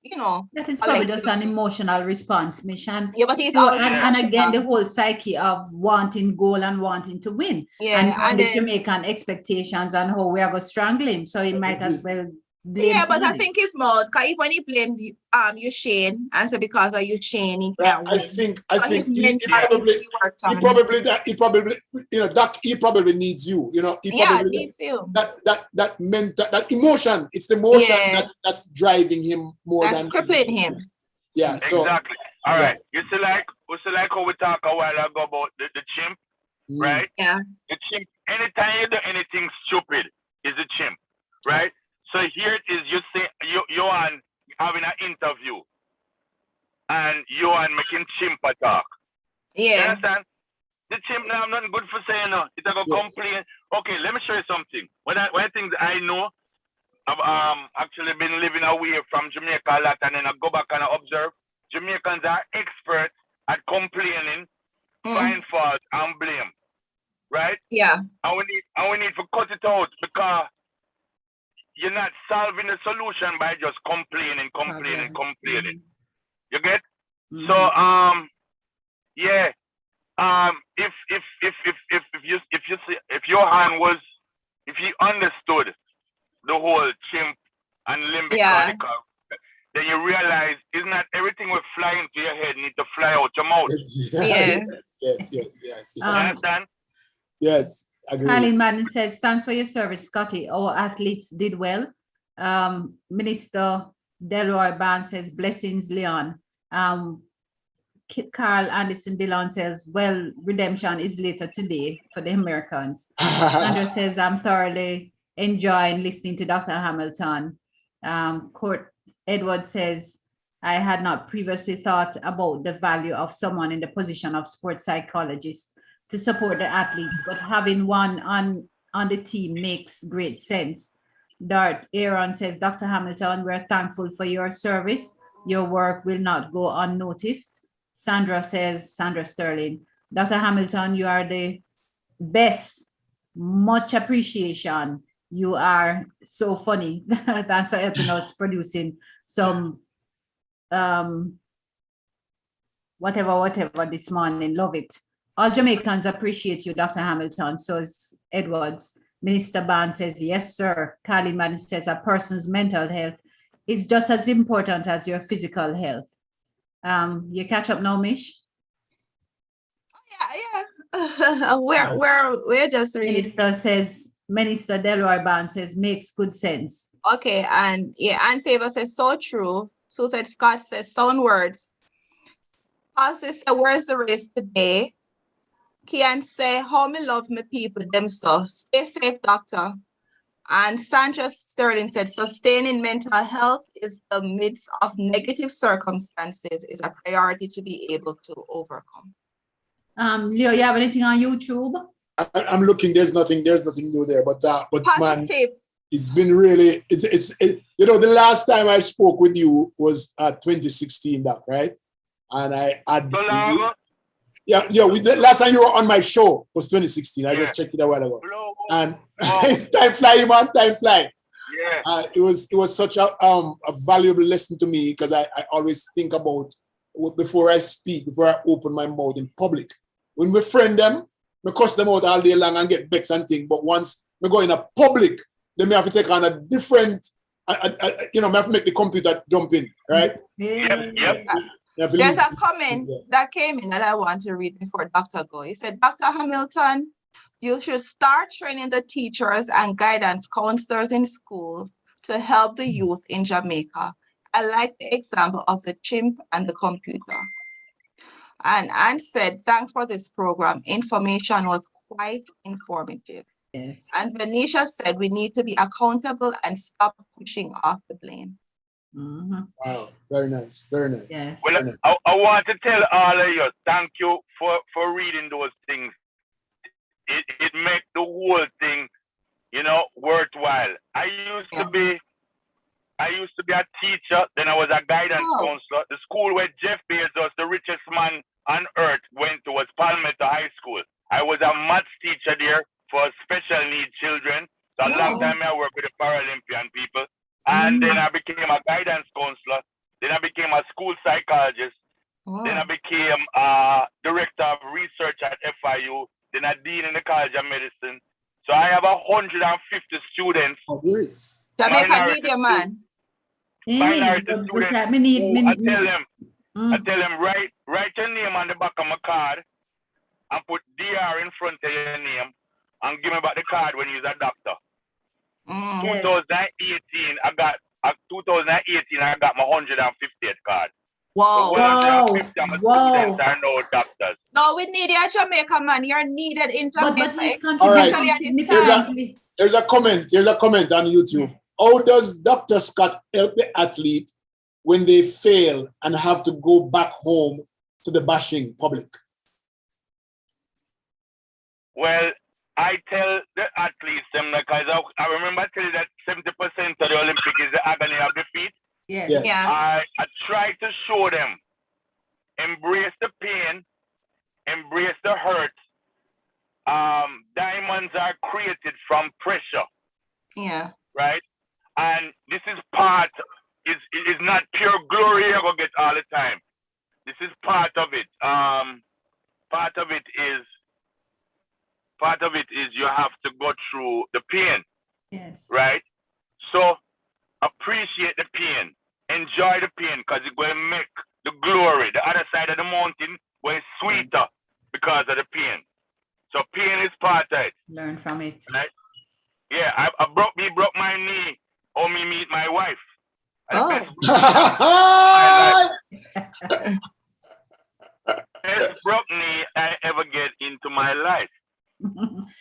Speaker 2: That is probably just an emotional response, Mission.
Speaker 3: Yeah, but he's
Speaker 2: and again, the whole psyche of wanting goal and wanting to win.
Speaker 3: Yeah,
Speaker 2: and the Jamaican expectations and how we are going to strangle him. So he might as well.
Speaker 3: But I think it's more because even when he blamed Usain and said because of Usain he can't win.
Speaker 1: I think he probably needs you.
Speaker 3: Needs you.
Speaker 1: That mental, that emotion. It's the emotion that's driving him more.
Speaker 3: That's crippling him.
Speaker 1: Yeah. So
Speaker 4: exactly. All right. You see like how we talked a while ago about the chimp, right?
Speaker 3: Yeah.
Speaker 4: The chimp. Anytime you do anything stupid, is a chimp, right? So here it is, you say, Johan having an interview and Johan making chimp talk.
Speaker 3: Yeah.
Speaker 4: You understand? The chimp now, I'm not good for saying no. It's going to complain. Okay, let me show you something. One of the things I know, I've actually been living away from Jamaica a lot and then I go back and I observe. Jamaicans are experts at complaining, find fault and blame. Right?
Speaker 3: Yeah.
Speaker 4: And we need to cut it out because you're not solving the solution by just complaining. You get? So if Johan was, if he understood the whole chimp and limbic cortical, then you realize it's not everything will fly into your head need to fly out your mouth.
Speaker 1: Yes.
Speaker 4: You understand?
Speaker 1: Yes. Agreed.
Speaker 2: Carlin Madden says, thanks for your service, Scotty. Our athletes did well. Minister Delroy Band says, blessings, Leon. Carl Anderson Dillon says, well, redemption is later today for the Americans. Sandra says, I'm thoroughly enjoying listening to Dr. Hamilton. Court Edward says, I had not previously thought about the value of someone in the position of sports psychologist to support the athletes, but having one on the team makes great sense. Dart Aaron says, Dr. Hamilton, we're thankful for your service. Your work will not go unnoticed. Sandra says, Sandra Sterling, Dr. Hamilton, you are the best. Much appreciation. You are so funny. Thanks for helping us producing some whatever this morning. Love it. All Jamaicans appreciate you, Dr. Hamilton. So is Edwards. Minister Band says, yes, sir. Carly Madden says, a person's mental health is just as important as your physical health. You catch up now, Mish?
Speaker 3: Yeah. We're just reading.
Speaker 2: Minister Delroy Band says, makes good sense.
Speaker 3: Okay, and Ann Favor says, so true. So said Scott says, sound words. Paul says, where's the race today? Kian say, how me love me people, them so. Stay safe, doctor. And Sandra Sterling said, sustaining mental health is the midst of negative circumstances is a priority to be able to overcome.
Speaker 2: Leo, you have anything on YouTube?
Speaker 1: I'm looking. There's nothing new there. But man,
Speaker 3: Positive.
Speaker 1: it's been really. You know, the last time I spoke with you was 2016, Doc, right? And I had. Yeah. The last time you were on my show was 2016. I just checked it a while ago. And time fly, man, time fly.
Speaker 4: Yeah.
Speaker 1: It was such a valuable lesson to me because I always think about before I speak, before I open my mouth in public. When we friend them, we cuss them out all day long and get vexed and things. But once we go in a public, then we have to take on a different, we have to make the computer jump in, right?
Speaker 4: Yep.
Speaker 3: There's a comment that came in that I want to read before Dr. go. He said, Dr. Hamilton, you should start training the teachers and guidance counselors in schools to help the youth in Jamaica. I like the example of the chimp and the computer. And Anne said, thanks for this program. Information was quite informative.
Speaker 2: Yes.
Speaker 3: And Venetia said, we need to be accountable and stop pushing off the blame.
Speaker 2: Mm-hmm.
Speaker 1: Wow, very nice, very nice.
Speaker 2: Yes.
Speaker 4: Well, I want to tell all of you, thank you for reading those things. It makes the whole thing, worthwhile. I used to be a teacher, then I was a guidance counselor. The school where Jeff Bezos, the richest man on earth, went to was Palmetto High School. I was a maths teacher there for special needs children. So a long time I worked with the Paralympian people. And then I became a guidance counselor. Then I became a school psychologist. Then I became director of research at FIU. Then a dean in the College of Medicine. So I have 150 students.
Speaker 3: Jamaica media man.
Speaker 4: Minority students. I tell them, write your name on the back of my card and put DR in front of your name and give me back the card when you're a doctor. 2018, I got my 150th card.
Speaker 3: Wow.
Speaker 4: So 150 of my students are no doctors.
Speaker 3: No, we need you at Jamaica, man. You're needed in Jamaica.
Speaker 2: But he's
Speaker 3: especially at this time.
Speaker 1: There's a comment on YouTube. How does Dr. Scott help the athlete when they fail and have to go back home to the bashing public?
Speaker 4: Well, I tell the athletes, because I remember telling you that 70% of the Olympic is the agony of defeat.
Speaker 2: Yes.
Speaker 3: Yeah.
Speaker 4: I try to show them, embrace the pain, embrace the hurt. Diamonds are created from pressure.
Speaker 3: Yeah.
Speaker 4: Right? And this is part, it is not pure glory you're going to get all the time. This is part of it. Part of it is you have to go through the pain.
Speaker 2: Yes.
Speaker 4: Right? So appreciate the pain. Enjoy the pain because it's going to make the glory, the other side of the mountain, way sweeter because of the pain. So pain is part of it.
Speaker 2: Learn from it.
Speaker 4: Right? Yeah, I broke my knee or me meet my wife. Best broke knee I ever get into my life.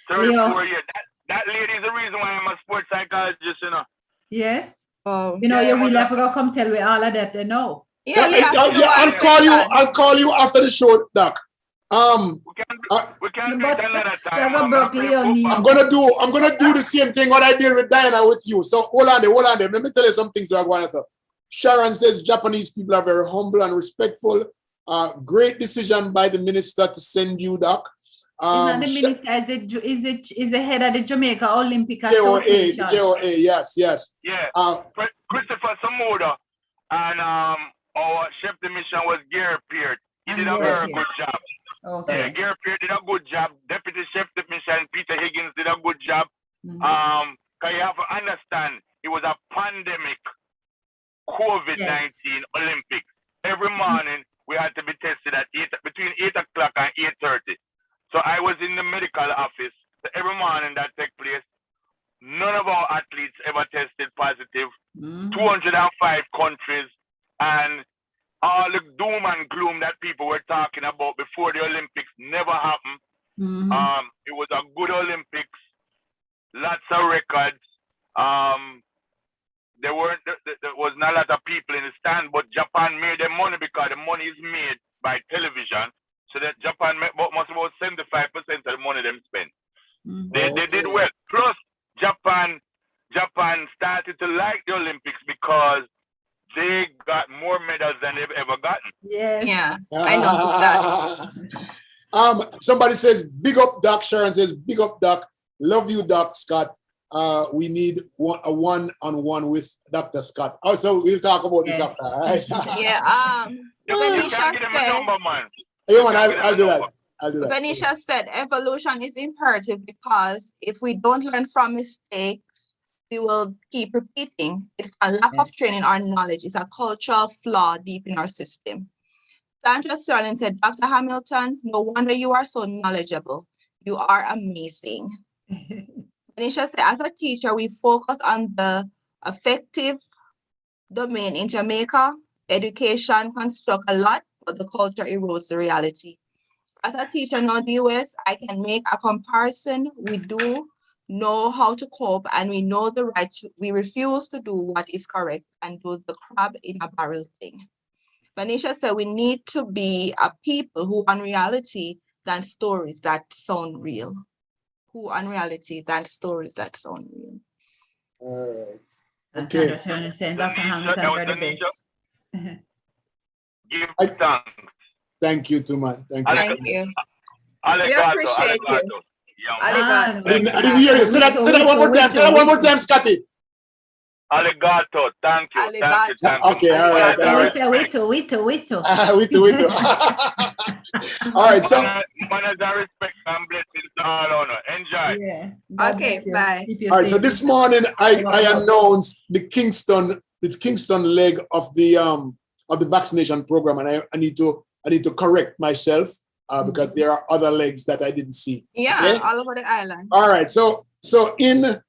Speaker 4: 34 years. That lady is the reason why I'm a sports psychologist,
Speaker 2: Yes.
Speaker 3: Oh.
Speaker 2: You really have to come tell me all of that, they know.
Speaker 3: Yeah,
Speaker 1: I'll call you after the show, Doc.
Speaker 4: We can do it another time.
Speaker 1: I'm gonna do the same thing what I did with Diana with you. So hold on there. Let me tell you some things that I want to say. Sharon says Japanese people are very humble and respectful. Great decision by the minister to send you, Doc.
Speaker 2: The minister is the head of the Jamaica Olympic Association.
Speaker 1: JOA, yes.
Speaker 4: Yeah. Christopher Samoda and our chef de mission was Gary Peart. He did a very good job.
Speaker 2: Okay.
Speaker 4: Yeah, Gary Peart did a good job. Deputy chef de mission Peter Higgins did a good job. Because you have to understand, it was a pandemic COVID-19 Olympics. Every morning we had to be tested at between 8 o'clock and 8:30. So I was in the medical office. So every morning that took place, none of our athletes ever tested positive. 205 countries, and all the doom and gloom that people were talking about before the Olympics never happened. It was a good Olympics, lots of records, there was not a lot of people in the stand, but Japan made their money because the money is made by television. So that Japan must about 75% of the money them spend. They did well. Plus, Japan started to like the Olympics because they got more medals than they've ever gotten.
Speaker 2: Yes.
Speaker 3: Yeah, I noticed that.
Speaker 1: Somebody says, big up, Doc. Sharon says, big up, Doc. Love you, Doc Scott. We need a one-on-one with Dr. Scott. Also, we'll talk about this after, all right?
Speaker 3: Yeah. Venetia says,
Speaker 1: yeah, man, I'll do that. I'll do that.
Speaker 3: Venetia said evolution is imperative because if we don't learn from mistakes, we will keep repeating. It's a lack of training or knowledge. It's a cultural flaw deep in our system. Sandra Sterling said, Dr. Hamilton, no wonder you are so knowledgeable. You are amazing. Venetia said, as a teacher, we focus on the affective domain in Jamaica. Education constructs a lot, but the culture erodes the reality. As a teacher in the US, I can make a comparison. We do know how to cope and we know the right. We refuse to do what is correct and do the crab in a barrel thing. Venetia said we need to be a people who on reality than stories that sound real. Who on reality than stories that sound real.
Speaker 1: All right.
Speaker 2: That's
Speaker 1: Okay.
Speaker 2: Sandra saying, Dr. Hamilton, you're the best.
Speaker 4: Give thanks.
Speaker 1: Thank you too, man. Thank you.
Speaker 3: Thank you.
Speaker 4: Arigato,
Speaker 3: We appreciate you.
Speaker 4: arigato. Yeah,
Speaker 3: Arigato.
Speaker 1: I didn't hear you. Say that one more time. Say that one more time, Scotty.
Speaker 4: Arigato. Thank you. Thank you.
Speaker 3: Arigato.
Speaker 4: Thank you.
Speaker 1: Okay, all right.
Speaker 2: So
Speaker 1: All
Speaker 2: we
Speaker 1: right.
Speaker 2: say, wito.
Speaker 1: We too. All right, so
Speaker 4: Manners and respect and blessings to all honor. Enjoy.
Speaker 2: Yeah. God
Speaker 3: Okay,
Speaker 2: bless you.
Speaker 3: bye.
Speaker 2: Keep you
Speaker 1: all right, so
Speaker 2: safe.
Speaker 1: this morning I announced the Kingston leg of the vaccination program, and I need to correct myself because there are other legs that I didn't see.
Speaker 3: Yeah,
Speaker 1: Okay?
Speaker 3: all over the island.
Speaker 1: All right, so in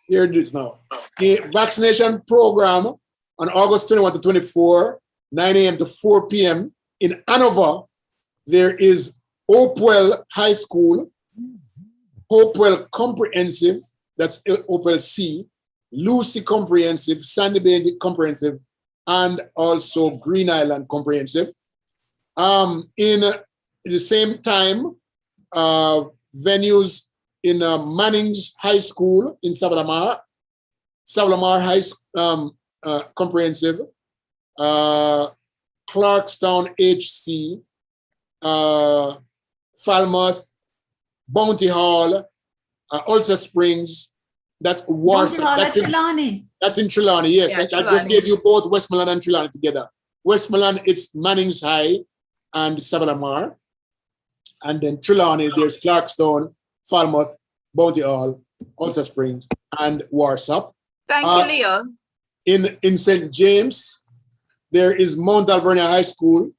Speaker 1: here it is now. The vaccination program on August 21 to 24, 9 a.m. to 4 p.m. in Hanover, there is Hopewell High School, Hopewell Comprehensive, that's Hopewell C, Lucy Comprehensive, Sandy Bay Comprehensive, and also Green Island Comprehensive. In the same time, venues in Manning's High School in Savlamar High Comprehensive, Clarkstown HC, Falmouth, Bounty Hall, Ulster Springs. That's Warsaw.
Speaker 2: That's Trelawney.
Speaker 1: That's in Trelawney, yes.
Speaker 3: Yeah,
Speaker 1: I just
Speaker 3: Trelawney.
Speaker 1: gave you both Westmoreland and Trelawney together. Westmoreland, it's Manning's High and Savannah. And then Trelawney, there's Clarkstown, Falmouth, Bounty Hall, Ulster Springs, and Warsaw.
Speaker 3: Thank you, Leo.
Speaker 1: In St. James, there is Mount Alvernia High School,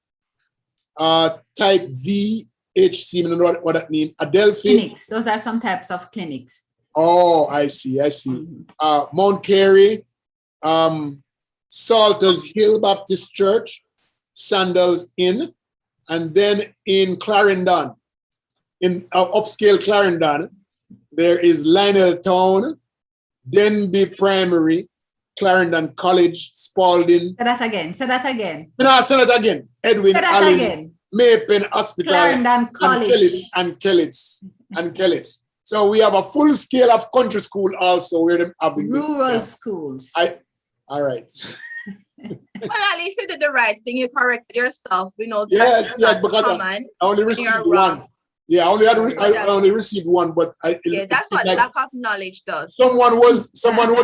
Speaker 1: type VHC, I don't know what that means. Adelphi.
Speaker 2: Clinics. Those are some types of clinics.
Speaker 1: Oh, I see. Mount Carey, Salters Hill Baptist Church, Sandals Inn, and then in Clarendon, in upscale Clarendon, there is Lionel Town, Denby Primary, Clarendon College, Spalding.
Speaker 2: Say that again.
Speaker 1: No, say that again. Edwin
Speaker 2: Say that
Speaker 1: Allen,
Speaker 2: again.
Speaker 1: Maypen Hospital,
Speaker 2: Clarendon College.
Speaker 1: and Kellits. So we have a full scale of country school also where them having
Speaker 2: Rural schools.
Speaker 1: All right.
Speaker 3: Well, at least you did the right thing. You corrected yourself. We know
Speaker 1: Yes,
Speaker 3: that's
Speaker 1: because
Speaker 3: common.
Speaker 1: I only received
Speaker 3: You're
Speaker 1: one.
Speaker 3: wrong.
Speaker 1: Yeah, I only received one, but
Speaker 3: That's what
Speaker 1: like
Speaker 3: lack of knowledge does.
Speaker 1: someone was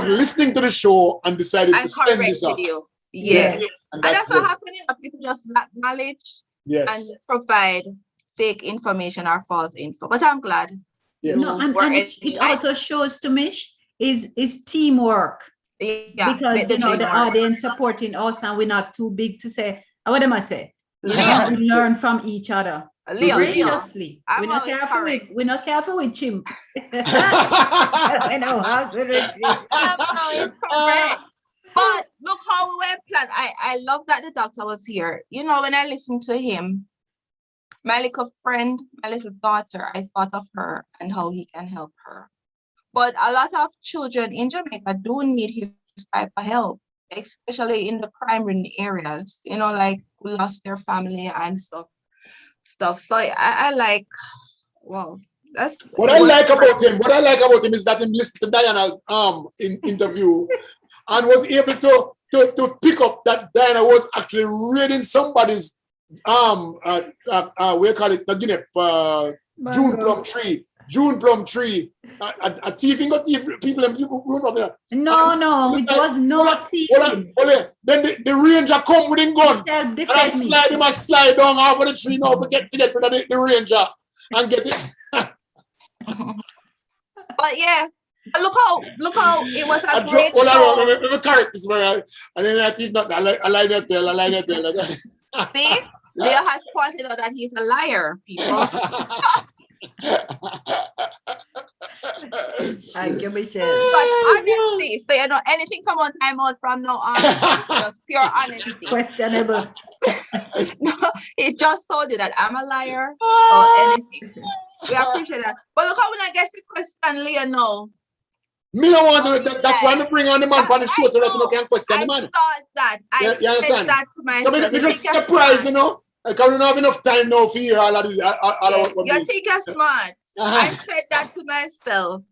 Speaker 1: listening to the show and decided
Speaker 3: And
Speaker 1: to send this
Speaker 3: corrected
Speaker 1: up.
Speaker 3: you. Yes.
Speaker 1: And
Speaker 3: And that's
Speaker 1: good.
Speaker 3: what happening. People just lack knowledge
Speaker 1: Yes.
Speaker 3: and provide fake information or false info. But I'm glad.
Speaker 1: Yes.
Speaker 2: No, and
Speaker 3: Or
Speaker 2: it also shows to me is teamwork.
Speaker 3: Yeah,
Speaker 2: Because
Speaker 3: make the
Speaker 2: the
Speaker 3: dream work.
Speaker 2: audience supporting us and we're not too big to say, what am I say? We learn from each other.
Speaker 3: Leo,
Speaker 2: Graciously.
Speaker 3: I'm
Speaker 2: We're not
Speaker 3: always
Speaker 2: careful with
Speaker 3: correct.
Speaker 2: we're not careful with chimp. I know how good it is.
Speaker 3: It's correct. But look how we were planned. I love that the doctor was here. You know, when I listened to him, my little friend, my little daughter, I thought of her and how he can help her. But a lot of children in Jamaica do need his type of help, especially in the crime-ridden areas, you know, like who lost their family and stuff. So I like, wow, that's
Speaker 1: What I like about him, is that he listened to Diana's interview and was able to pick up that Diana was actually reading somebody's we call it June plum tree. A thieving got thief people and people run up there.
Speaker 2: No, it was not thieving.
Speaker 1: Then the ranger come with him gun. And I slide down over the tree now to get the ranger and get it.
Speaker 3: But yeah, look how it was a great show.
Speaker 1: Let me correct this where and then I think not I lie that tell.
Speaker 3: See, Leo has pointed out that he's a liar, people.
Speaker 2: Thank you, Michelle.
Speaker 3: But honesty, so you know, anything come on time out from now on, just pure honesty.
Speaker 2: Questionable.
Speaker 3: No, it just told you that I'm a liar or anything. We appreciate that. But look how when I get the question, Leo, no.
Speaker 1: Me don't want to, that's why I bring on the man for the show so that you can question the man.
Speaker 3: I thought that. I said that to myself.
Speaker 1: You're just surprised, you know? I don't have enough time now for you all of this.
Speaker 3: You think you're smart. I said that to myself.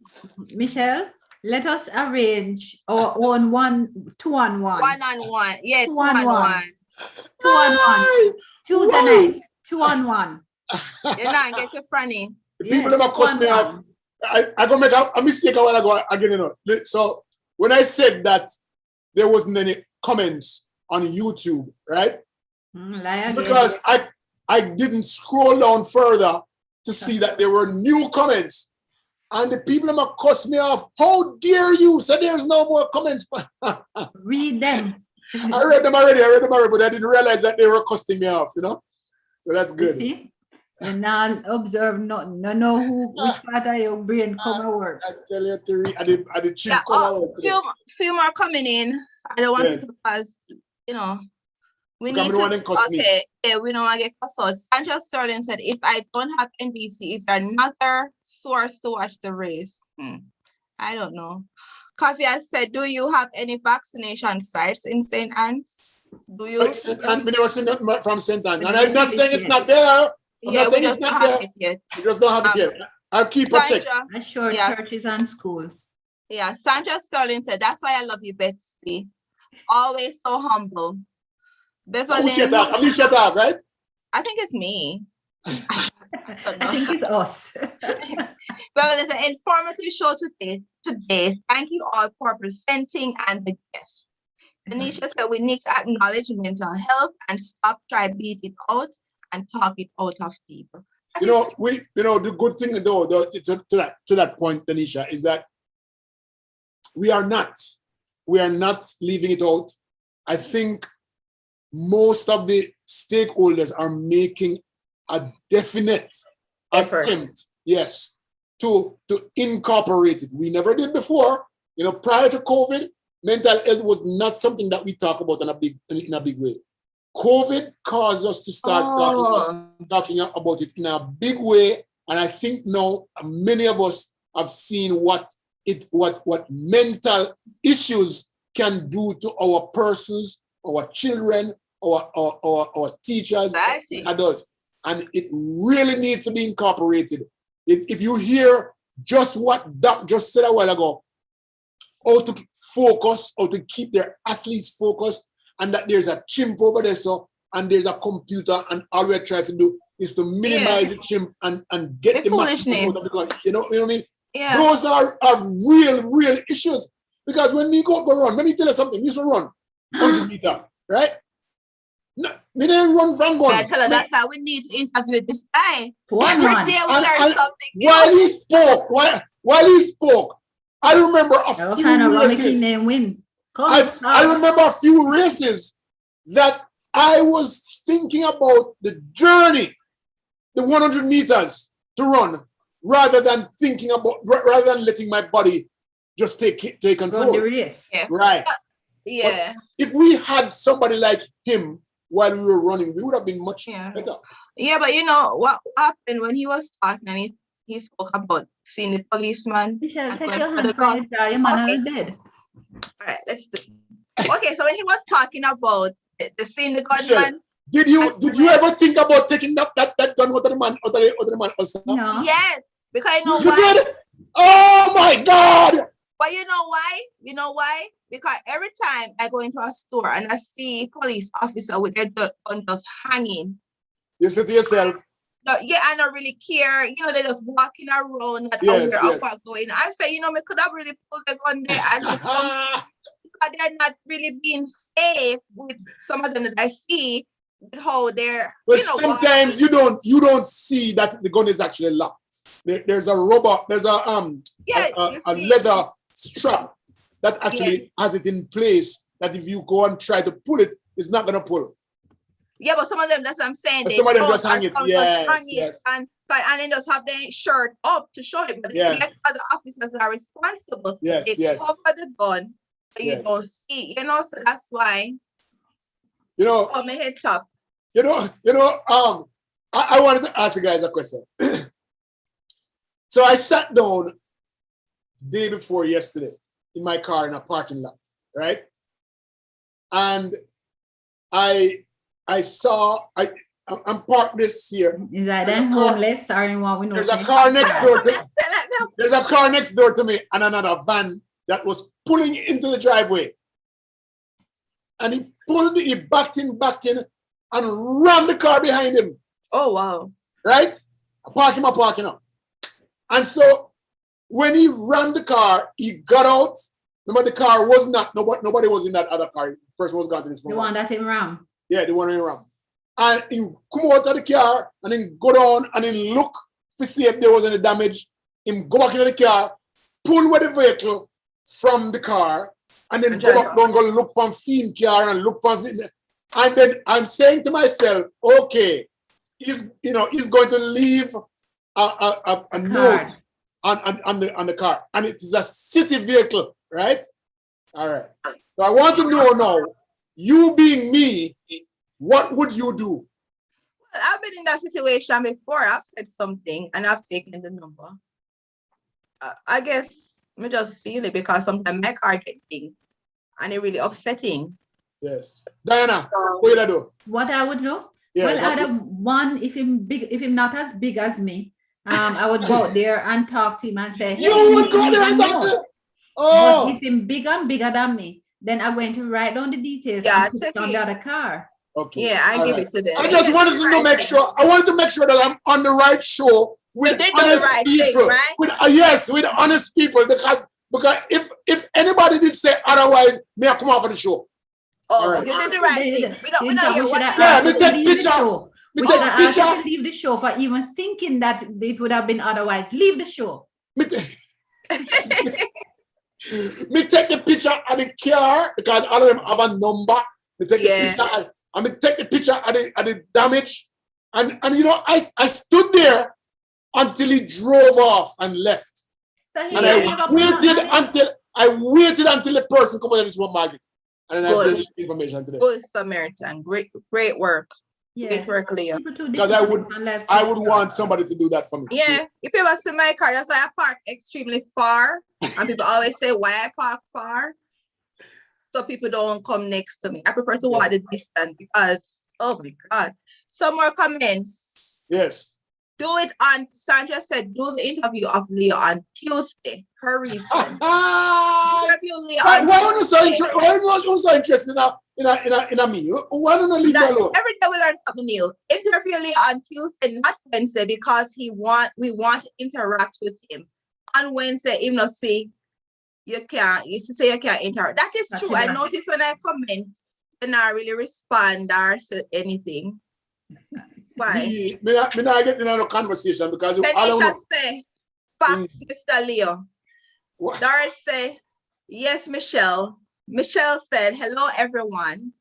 Speaker 2: Michelle, let us arrange our own 2-on-1.
Speaker 3: 1-on-1. Yeah, 2-on-1.
Speaker 2: 2-on-1 Tuesday night. 2-on-1.
Speaker 3: You're not get your franny.
Speaker 1: People never cuss me off. I gonna make a mistake a while ago again, you know. So when I said that there wasn't any comments on YouTube, right? It's because I didn't scroll down further to see that there were new comments. And the people that cuss me off, how dare you? So there's no more comments.
Speaker 2: Read them.
Speaker 1: I read them already, but I didn't realize that they were cussing me off, you know? So that's good.
Speaker 2: You see? And now observe, no which part of your brain come to work.
Speaker 1: I tell you to read, I did cheap
Speaker 3: few more coming in. I don't want to because, you know, we need to, we don't want to get cussed out. Sandra Sterling said, if I don't have NBC, is there another source to watch the race? I don't know. Coffee has said, do you have any vaccination sites in St. Anne's? Do you?
Speaker 1: We never seen nothing from St. Anne's. And I'm not saying it's not there.
Speaker 3: We just don't have it yet.
Speaker 1: We just don't have it yet. I'll keep a check.
Speaker 2: I'm sure churches and schools.
Speaker 3: Yeah, Sandra Sterling said, that's why I love you, Betsy. Always so humble.
Speaker 1: Alicia talk, right?
Speaker 3: I think it's me.
Speaker 2: I think it's us.
Speaker 3: Well, it's an informative show today. Thank you all for presenting and the guests. Anisha said we need to acknowledge mental health and stop trying to beat it out and talk it out of people. The good thing though to that point, Tanisha, is that we are not leaving it out. I think most of the stakeholders are making a definite attempt, yes, to incorporate it. We never did before. Prior to COVID, mental health was not something that we talk about in a big way. COVID caused us to start talking about it in a big way, and I think now many of us have seen what mental issues can do to our persons, our children, our teachers, adults, and it really needs to be incorporated. If you hear just what Doc just said a while ago, how to focus, how to keep their athletes focused, and that there's a chimp over there, and there's a computer, and all we're trying to do is to minimize the chimp and get the maximum out of the country. You know what I mean? Yeah.
Speaker 1: Those are real issues. Because when we go run, let me tell you something. We used to run 100 meters, right? No, we didn't run from gun.
Speaker 3: I tell her that's how we need to interview this guy. Every day we learn something new.
Speaker 1: While he spoke, I remember a few races. I remember a few races that I was thinking about the journey, the 100 meters to run, rather than letting my body just take control.
Speaker 2: Run the race.
Speaker 3: Yeah.
Speaker 1: Right.
Speaker 3: Yeah.
Speaker 1: But if we had somebody like him while we were running, we would have been much better.
Speaker 3: Yeah, but you know what happened when he was talking and he he spoke about seeing the policeman.
Speaker 2: Michelle,
Speaker 3: and
Speaker 2: take
Speaker 3: going
Speaker 2: your
Speaker 3: for
Speaker 2: hand
Speaker 3: the
Speaker 2: from
Speaker 3: gun.
Speaker 2: it, your man
Speaker 3: Okay.
Speaker 2: already dead.
Speaker 3: All right, let's do. Okay, so when he was talking about the seeing the
Speaker 1: Michelle,
Speaker 3: gunman,
Speaker 1: did you ever think about taking that gun out of the man also?
Speaker 2: No.
Speaker 3: yes, because you know
Speaker 1: You
Speaker 3: why?
Speaker 1: did? Oh my God!
Speaker 3: But you know why? You know why? Because every time I go into a store and I see police officer with their gun just hanging,
Speaker 1: You say to yourself,
Speaker 3: no, yeah, I don't really care. You know, they're just walking around, not
Speaker 1: Yes,
Speaker 3: aware
Speaker 1: yes.
Speaker 3: of what's going on. I say, you know, me could have really pulled the gun there and do something because they're not really being safe with some of them that I see with how they're,
Speaker 1: well,
Speaker 3: you know,
Speaker 1: sometimes
Speaker 3: walking.
Speaker 1: you don't see that the gun is actually locked. There's a rubber, there's
Speaker 3: Yeah,
Speaker 1: a
Speaker 3: you see.
Speaker 1: leather strap that actually has it in place that if you go and try to pull it, it's not gonna pull.
Speaker 3: Yeah, but some of them, that's what I'm saying.
Speaker 1: But
Speaker 3: They
Speaker 1: some of them
Speaker 3: don't,
Speaker 1: just hang
Speaker 3: or
Speaker 1: it.
Speaker 3: some
Speaker 1: Yes,
Speaker 3: just hang it
Speaker 1: yes.
Speaker 3: and then just have their shirt up to show it. But
Speaker 1: Yeah.
Speaker 3: it's like other officers are responsible.
Speaker 1: Yes,
Speaker 3: They
Speaker 1: yes.
Speaker 3: cover the gun so you
Speaker 1: Yes.
Speaker 3: don't see. You know, so that's why.
Speaker 1: You know,
Speaker 3: Oh, my head top.
Speaker 1: I wanted to ask you guys a question. So I sat down day before yesterday in my car in a parking lot, right? And I'm parked this here.
Speaker 2: Is that
Speaker 1: There's
Speaker 2: them
Speaker 1: a car-
Speaker 2: homeless or in what we know?
Speaker 1: There's a car next door to
Speaker 3: No,
Speaker 1: there's a car next door to me and another van that was pulling into the driveway. And he backed in and rammed the car behind him.
Speaker 3: oh, wow.
Speaker 1: Right? I park him up. And so when he rammed the car, he got out. Remember, the car was not, nobody was in that other car. The person was gone to this
Speaker 2: The
Speaker 1: one.
Speaker 2: one that him ram.
Speaker 1: Yeah, the one in ram. And he come out of the car and then go down and then look to see if there was any damage. Him go back into the car, pull away the vehicle from the car, and then go back down, go look for Fiend car and look for Fiend. And then I'm saying to myself, okay, he's going to leave a note on the car, and it is a city vehicle, right? All right. So I want to know now, you being me, what would you do?
Speaker 3: Well, I've been in that situation before. I've said something and I've taken the number. I guess I just feel it because sometimes my car get dinged and it's really upsetting.
Speaker 1: Yes. Diana, what will I do?
Speaker 2: What I would do?
Speaker 1: Yeah,
Speaker 2: Well, I'd have one, if him not as big as me, I would go out there and talk to him and say, hey,
Speaker 1: you would go
Speaker 2: leave
Speaker 1: there
Speaker 2: a
Speaker 1: and talk
Speaker 2: note.
Speaker 1: to him?
Speaker 2: But
Speaker 1: Oh,
Speaker 2: if him bigger than me, then I'm going to write down the details
Speaker 3: Yeah,
Speaker 2: and put it
Speaker 3: take
Speaker 2: on
Speaker 3: it.
Speaker 2: the other car.
Speaker 1: okay.
Speaker 3: Yeah, I
Speaker 1: All
Speaker 3: give
Speaker 1: right.
Speaker 3: it to them.
Speaker 1: I just wanted to make sure. I wanted to make sure that I'm on the right show with
Speaker 3: You did do the
Speaker 1: honest
Speaker 3: right thing,
Speaker 1: people.
Speaker 3: right?
Speaker 1: Yes, with honest people. Because if anybody did say otherwise, may I come off of the show?
Speaker 3: Oh,
Speaker 1: All right.
Speaker 3: you did the right thing. We don't
Speaker 2: We
Speaker 3: hear
Speaker 2: should
Speaker 3: what
Speaker 2: have
Speaker 3: you
Speaker 1: Yeah,
Speaker 2: asked
Speaker 1: me
Speaker 2: you to
Speaker 1: take
Speaker 2: leave the
Speaker 1: picture.
Speaker 2: show.
Speaker 1: Me
Speaker 2: We
Speaker 1: take
Speaker 2: should have asked you
Speaker 1: picture.
Speaker 2: to leave the show for even thinking that it would have been otherwise. Leave the show.
Speaker 1: Me take the picture of the car because all of them have a number. Me take
Speaker 3: Yeah.
Speaker 1: the picture and me take the picture of the damage. And I stood there until he drove off and left.
Speaker 2: So he
Speaker 1: And
Speaker 2: didn't
Speaker 1: I
Speaker 2: have a
Speaker 1: waited
Speaker 2: partner.
Speaker 1: until the person come out of this one market. And then I
Speaker 3: Good.
Speaker 1: gave the information to them.
Speaker 3: Good Samaritan. Great work.
Speaker 2: Yes.
Speaker 3: Great work, Leo.
Speaker 2: People too
Speaker 1: Because I
Speaker 2: disciplined
Speaker 1: would want somebody to do that for me.
Speaker 3: Yeah, if you ever see my car, that's why I park extremely far. And people always say why I park far. So people don't come next to me. I prefer to walk the distance because, oh my God. Some more comments.
Speaker 1: Yes.
Speaker 3: Do it on, Sandra said, do the interview of Leo on Tuesday. Her reason. Interview Leo on
Speaker 1: Why are you so
Speaker 3: Tuesday.
Speaker 1: interested in me? Why don't you leave me alone?
Speaker 3: Every day we learn something new. Interview Leo on Tuesday, not Wednesday, because we want to interact with him. On Wednesday, him not say you say you can't interact. That is true. I notice when I comment, and I really respond or say anything. Why?
Speaker 1: Me not get in a conversation because
Speaker 3: Tanisha say, facts, Mr. Leo.
Speaker 1: What?
Speaker 3: Doris say, yes, Michelle. Michelle said, hello, everyone.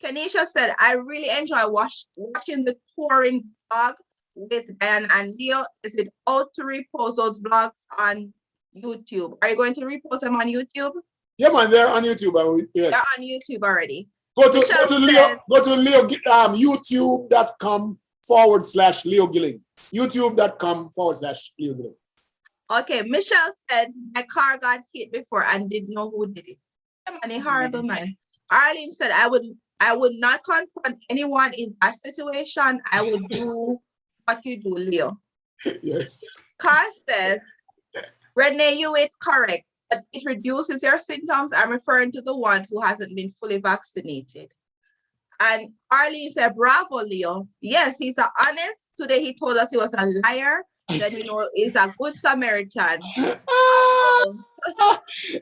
Speaker 3: Kanisha said, I really enjoy watching the touring vlog with Diane and Leo. Is it out to repost those vlogs on YouTube? Are you going to repost them on YouTube?
Speaker 1: Yeah, man, they're on YouTube. Yes.
Speaker 3: They're on YouTube already.
Speaker 1: Go to
Speaker 3: Michelle
Speaker 1: Leo,
Speaker 3: said-
Speaker 1: youtube.com/Leo Gilling. youtube.com/Leo Glenn.
Speaker 3: Okay, Michelle said my car got hit before and didn't know who did it. I'm a horrible man. Arlene said I would not confront anyone in that situation. I would do what you do, Leo.
Speaker 1: Yes.
Speaker 3: Carl says, Renee, you ate correct, but it reduces your symptoms. I'm referring to the ones who hasn't been fully vaccinated. And Arlene said, bravo, Leo. Yes, he's honest. Today he told us he was a liar. Then, he's a good Samaritan.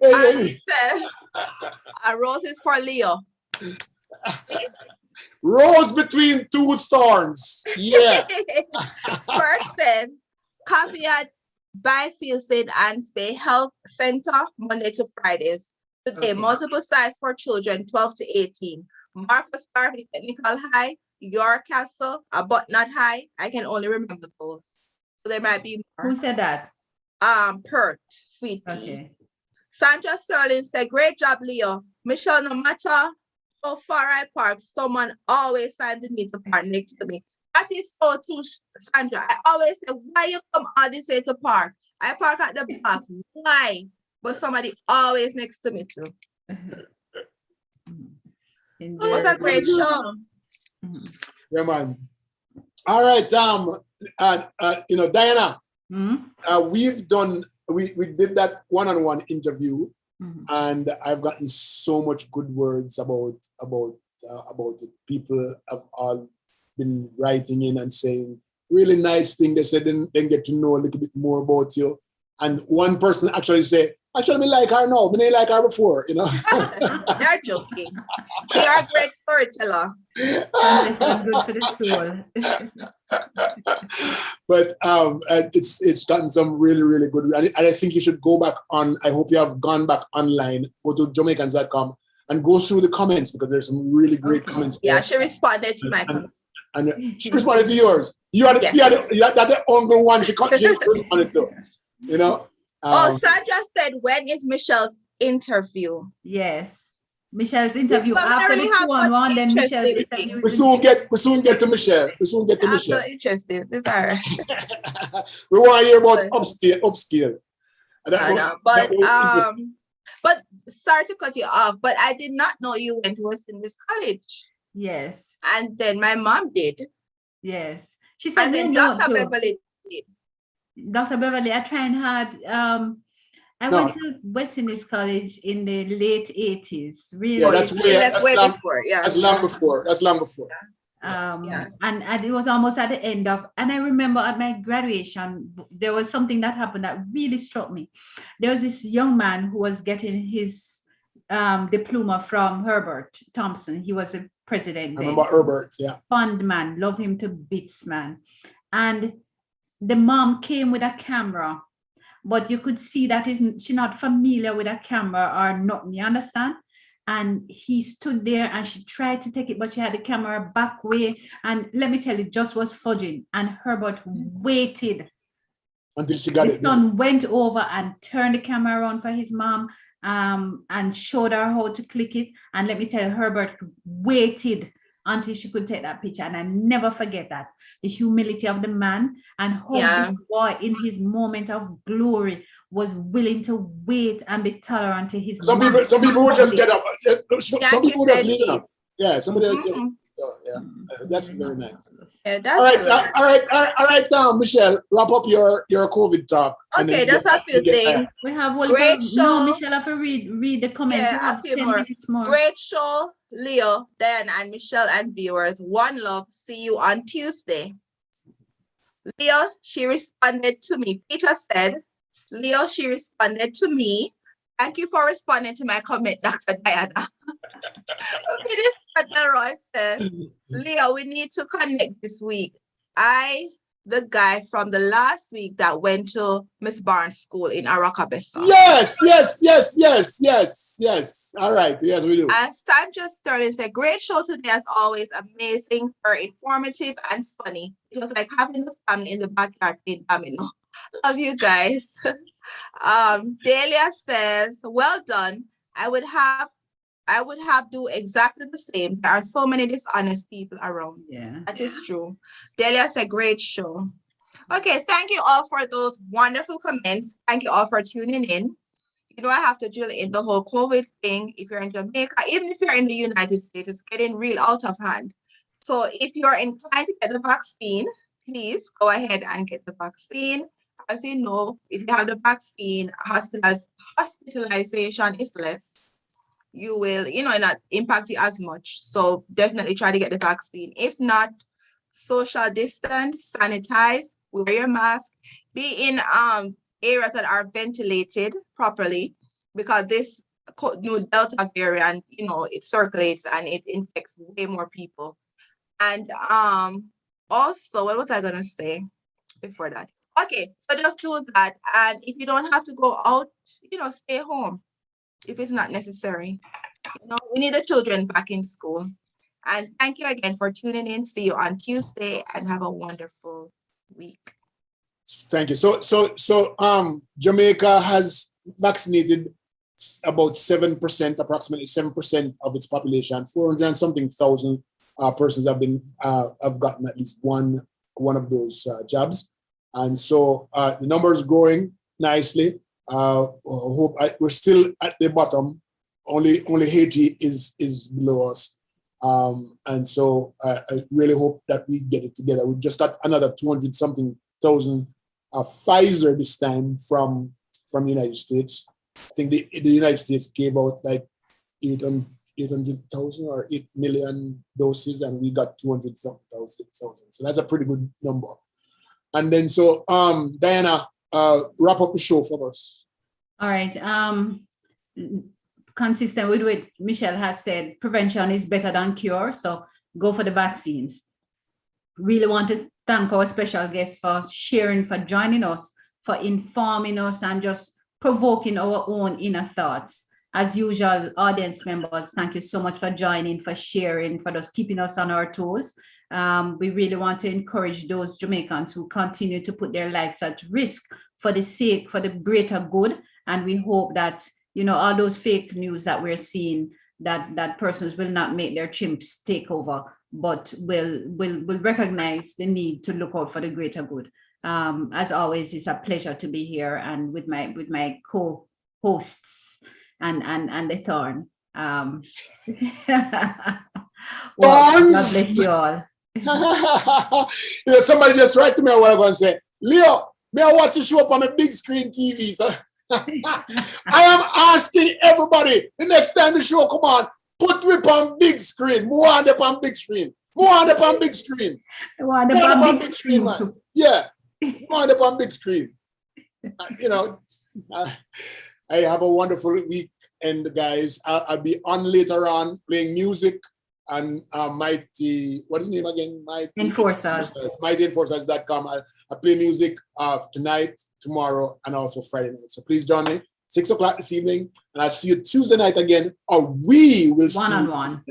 Speaker 3: Arlene says, a rose is for Leo.
Speaker 1: Rose between two thorns. Yeah.
Speaker 3: Person, coffee at Byfield St. Anne's Bay Health Center, Monday to Fridays. Today, multiple sites for children 12 to 18. Marcus Garvey Technical High, York Castle, but not high. I can only remember those. So there might be more.
Speaker 2: Who said that?
Speaker 3: Perth, Sweet Pea.
Speaker 2: Okay.
Speaker 3: Sandra Sterling said, great job, Leo. Michelle, no matter how far I park, someone always finds the need to park next to me. That is so true, Sandra. I always say, why you come all this way to park? I park at the back. Why? But somebody always next to me too. It was a great show.
Speaker 1: Yeah, man. All right, Diana. We've done. We did that one-on-one interview, and I've gotten so much good words about it. People have all been writing in and saying really nice thing. They said then get to know a little bit more about you. And one person actually said, actually, me like her now, but I like her before,
Speaker 3: They're joking. They are a great storyteller.
Speaker 2: Good for the soul.
Speaker 1: But it's gotten some really, really good. And I think you should go back on. I hope you have gone back online, go to Jamaicans.com and go through the comments because there's some really great comments there.
Speaker 3: Yeah, she responded to my comments.
Speaker 1: And she responded to yours. You had the only one she responded to.
Speaker 3: Sandra said, when is Michelle's interview?
Speaker 2: Yes. Michelle's interview.
Speaker 3: Well,
Speaker 2: after the 2-on-1, then Michelle's interview.
Speaker 1: We soon get to Michelle. Michelle.
Speaker 3: I'm not interested. It's all right.
Speaker 1: We want to hear about upscale.
Speaker 3: But sorry to cut you off, but I did not know you went to West Indies College.
Speaker 2: Yes.
Speaker 3: And then my mom did.
Speaker 2: Yes. She said,
Speaker 3: and then Dr. Beverly did.
Speaker 2: Dr. Beverly, I tried hard. I went to West Indies College in the late 80s. Really,
Speaker 1: yeah, that's
Speaker 3: way before. Yeah,
Speaker 1: that's long before. That's long before.
Speaker 2: And it was almost at the end of. And I remember at my graduation, there was something that happened that really struck me. There was this young man who was getting his diploma from Herbert Thompson. He was a president.
Speaker 1: I remember Herbert. Yeah,
Speaker 2: fond man, love him to bits, man, and. The mom came with a camera, but you could see that she's not familiar with a camera or nothing, you understand? And he stood there and she tried to take it, but she had the camera back way. And let me tell you, just was fudging. And Herbert waited
Speaker 1: until she got it.
Speaker 2: His son went over and turned the camera on for his mom and showed her how to click it. And let me tell you, Herbert waited until she could take that picture. And I never forget that. The humility of the man and how the boy in his moment of glory was willing to wait and be tolerant to his
Speaker 1: some people would just get up. Some people would just leave up. Yeah, somebody that's very nice.
Speaker 3: Yeah,
Speaker 1: all right, Michelle, wrap up your COVID talk.
Speaker 3: Okay, that's a few things.
Speaker 2: We have one
Speaker 3: great show.
Speaker 2: No, Michelle, have to read the comments.
Speaker 3: Yeah, a few
Speaker 2: 10 minutes more.
Speaker 3: Great show, Leo, Diana, and Michelle, and viewers. One love. See you on Tuesday. Leo, she responded to me. Peter said, Leo, she responded to me. Thank you for responding to my comment, Dr. Diana. Roy said, Leo, we need to connect this week. The guy from the last week that went to Miss Barnes' school in Arakabessa.
Speaker 1: Yes. All right, yes, we do.
Speaker 3: And Sandra Sterling said, great show today, as always, amazing, very informative and funny. It was like having the family in the backyard playing domino. Love you guys. Delia says, well done. I would have do exactly the same. There are so many dishonest people around.
Speaker 2: Yeah,
Speaker 3: that is true. Delia said, great show. Okay, thank you all for those wonderful comments. Thank you all for tuning in. You know, I have to drill in the whole COVID thing. If you're in Jamaica, even if you're in the United States, it's getting real out of hand. So if you're inclined to get the vaccine, please go ahead and get the vaccine. As you know, if you have the vaccine, hospitalization is less. You will, not impact you as much. So definitely try to get the vaccine. If not, social distance, sanitize, wear your mask, be in areas that are ventilated properly, because this new Delta variant, it circulates and it infects way more people. And also, what was I gonna say before that? Okay, so just do that. And if you don't have to go out, stay home if it's not necessary. We need the children back in school. And thank you again for tuning in. See you on Tuesday and have a wonderful week.
Speaker 1: Thank you. So Jamaica has vaccinated about 7%, approximately 7% of its population. 400 and something thousand persons have gotten at least one of those jabs, and so the number is growing nicely. We're still at the bottom. Only Haiti is below us. And so I really hope that we get it together. We just got another 200 something thousand Pfizer this time from the United States. I think the United States gave out like 800,000 or 8 million doses, and we got 200,000. So that's a pretty good number. And then so Diana, wrap up the show for us.
Speaker 2: All right. Consistent with what Michelle has said, prevention is better than cure. So go for the vaccines. Really want to thank our special guests for sharing, for joining us, for informing us and just provoking our own inner thoughts. As usual, audience members, thank you so much for joining, for sharing, for just keeping us on our toes. We really want to encourage those Jamaicans who continue to put their lives at risk for the greater good. And we hope that all those fake news that we're seeing, that persons will not make their chimps take over, but will recognize the need to look out for the greater good. As always, it's a pleasure to be here and with my co-hosts and the Thorn. Well, God bless you all.
Speaker 1: Somebody just write to me a while ago and say, Leo, may I watch the show up on a big screen TV? So I am asking everybody, the next time the show come on, put me on big screen. More on the on big screen. More on the on big screen.
Speaker 2: More on the on big screen, man.
Speaker 1: Yeah. More on the on big screen. I have a wonderful weekend, guys. I'll be on later on playing music and Mighty, what is his name again? Mighty
Speaker 2: Enforcers.
Speaker 1: MightyEnforcers.com. I play music tonight, tomorrow, and also Friday night. So please join me 6 o'clock this evening, and I'll see you Tuesday night again, or we will see
Speaker 2: one-on-one.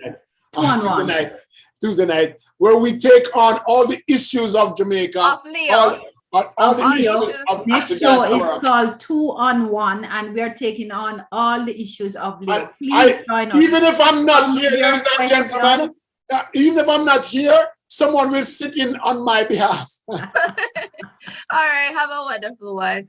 Speaker 1: Tuesday night, where we take on all the issues of Jamaica.
Speaker 3: Of Leo.
Speaker 1: All the issues of
Speaker 2: next show is called 2-on-1, and we are taking on all the issues of Leo. Please join us.
Speaker 1: Even if I'm not here, ladies and gentlemen, even if I'm not here, someone will sit in on my behalf.
Speaker 3: All right, have a wonderful one.